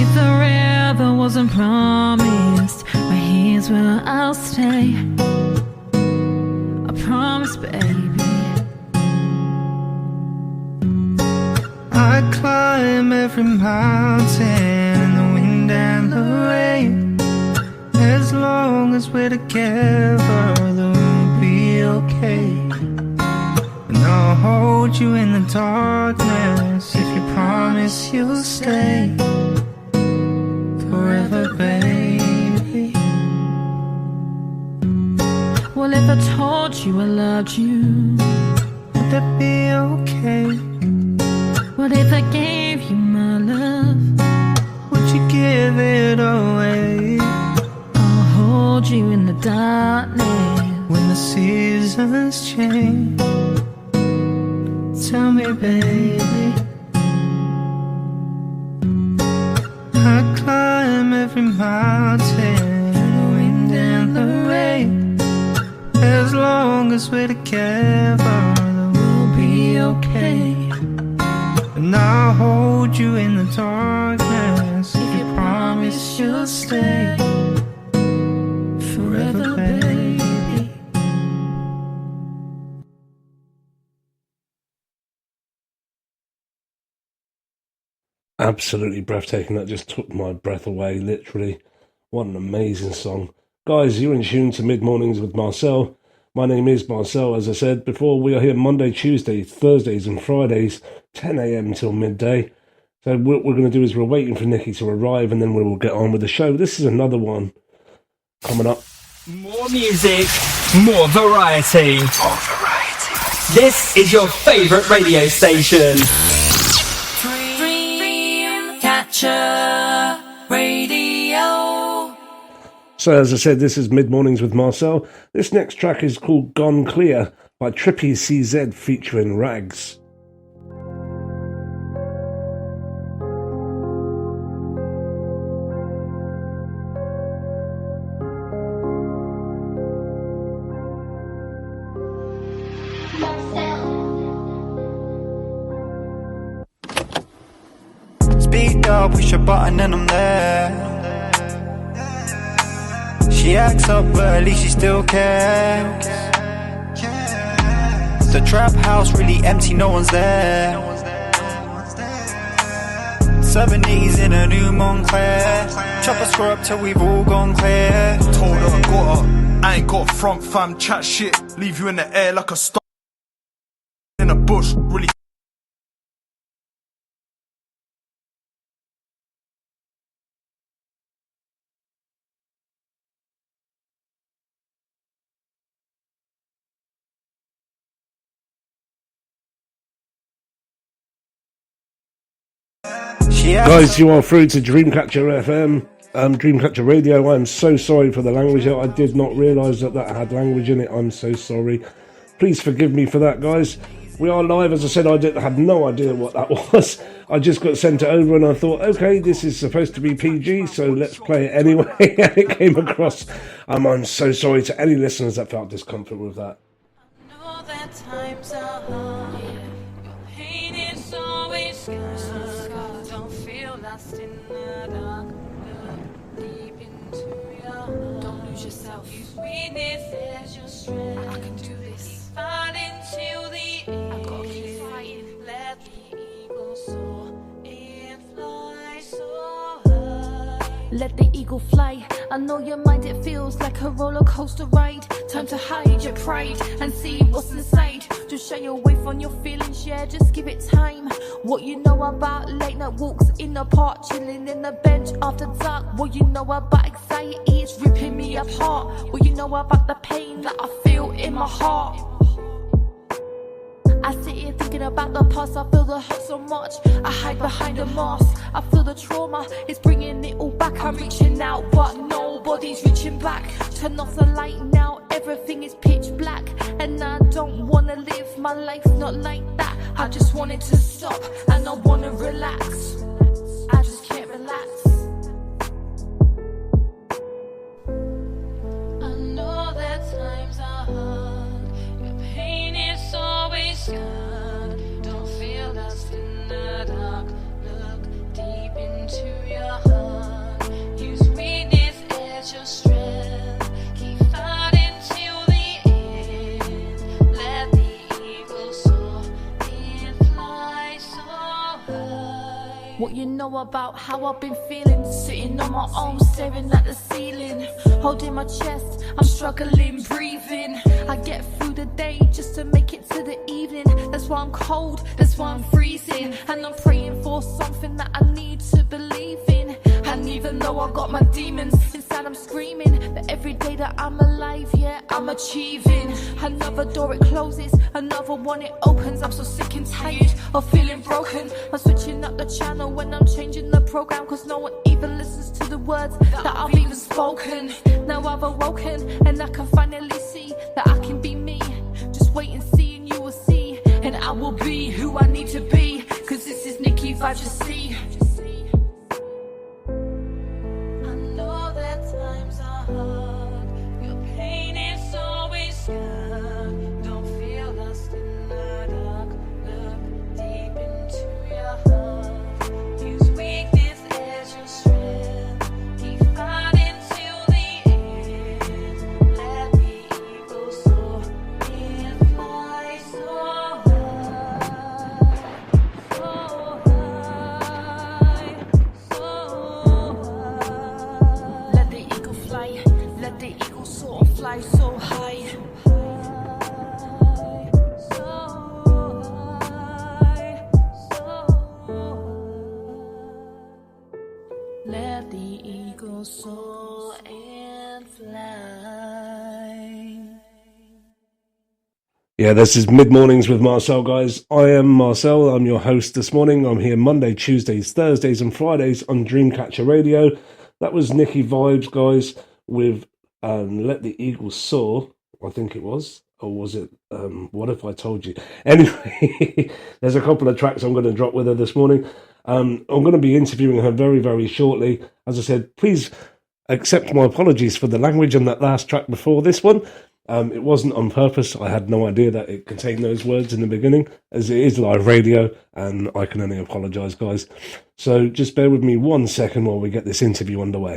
M: If forever wasn't promised, right here's where I'll stay. I promise, baby.
S: I'd climb every mountain in the wind and the rain. As long as we're together, then we'll be okay. I'll hold you in the darkness if you promise you'll stay forever, baby.
M: What if I told you I loved you?
S: Would that be okay?
M: What if I gave you my love?
S: Would you give it away?
M: I'll hold you in the darkness
S: when the seasons change. Tell me, baby. I'd climb every mountain in the wind and the rain. As as we're together, then we'll be okay. And I'll hold you in the darkness if you promise you'll stay forever, baby.
C: Absolutely breathtaking. That just took my breath away, literally. What an amazing song. Guys, you're in tune to Mid Mornings with Marcel. My name is Marcel, as I said before. We are here Monday, Tuesday, Thursdays and Fridays, 10 a.m. till midday. So what we're going to do is we're waiting for Nikki to arrive and then we will get on with the show. This is another one coming up.
H: More music, more variety. More variety. This is your favourite radio station.
M: Dreamcatcher Radio.
C: So as I said, this is Mid Mornings with Marcel. This next track is called Gone Clear by Trippy CZ featuring Rags.
S: Speed up, push a button and I'm there. She acts up but at least she still cares. The trap house really empty, no one's there. 70s in a new Montclair. Chop a score up till we've all gone clear.
T: Told her, got her, I ain't got front fam, chat shit. Leave you in the air like a star in a bush, really.
C: Guys, you are through to Dreamcatcher FM, Dreamcatcher Radio. I'm so sorry for the language. I did not realise that had language in it. I'm so sorry. Please forgive me for that, guys. We are live. As I said, I had no idea what that was. I just got sent it over and I thought, okay, this is supposed to be PG, so let's play it anyway. And it came across. I'm so sorry to any listeners that felt discomfort with that.
M: Know that times are hard. Your pain is always scarred. Don't feel lost in the dark. Look deep into your heart. Don't lose yourself. Use weakness as your strength. I can do this. Fight until the end. I gotta keep fighting. Let the eagle soar and fly so high.
P: Let the eagle fly. I know your mind, it feels like a roller coaster ride. Time to hide your pride and see what's inside. Just shy away from your feelings, yeah, just give it time. What you know about late night walks in the park, chilling in the bench after dark. What you know about anxiety, it's ripping me apart. What you know about the pain that I feel in my heart. I sit here thinking about the past, I feel the hurt so much. I hide behind a mask, I feel the trauma, it's bringing it all back. I'm reaching out but nobody's reaching back. Turn off the light now, everything is pitch black. And I don't wanna live my life not like that. I just want it to stop and I wanna relax. I just can't relax.
M: I know that times are hard. Your pain is always scarred. Don't feel lost in the dark. Look deep into your heart. Use weakness as your strength. Keep fighting till the end. Let the eagle soar and fly so high.
P: What you know about how I've been feeling, sitting on my own, staring at the ceiling, holding my chest, I'm struggling, breathing. I get through the day just to make it to the evening. That's why I'm cold, that's why I'm freezing. And I'm praying for something that I need to believe in. And even though I got my demons inside, I'm screaming. But every day that I'm alive, yeah, I'm achieving. Another door it closes, another one it opens. I'm so sick and tired of feeling broken. I'm switching up the channel when I'm changing the program, cause no one even listens to the words that I've even spoken. Now I've awoken and I can finally see that I can be me. Just wait and see and you will see. And I will be who I need to be, cause this is Nikki Vibes, you see.
M: I know that times are hard. Your pain is always scarred.
C: Yeah, this is Mid Mornings with Marcel, guys. I am Marcel. I'm your host this morning. I'm here Monday, Tuesdays, Thursdays, and Fridays on Dreamcatcher Radio. That was Nicky Vibes, guys, with Let the Eagles Soar, I think it was. Or was it What If I Told You? Anyway, there's a couple of tracks I'm going to drop with her this morning. I'm going to be interviewing her very, very shortly. As I said, please accept my apologies for the language on that last track before this one. It wasn't on purpose. I had no idea that it contained those words in the beginning, as it is live radio, and I can only apologise, guys. So just bear with me 1 second while we get this interview underway.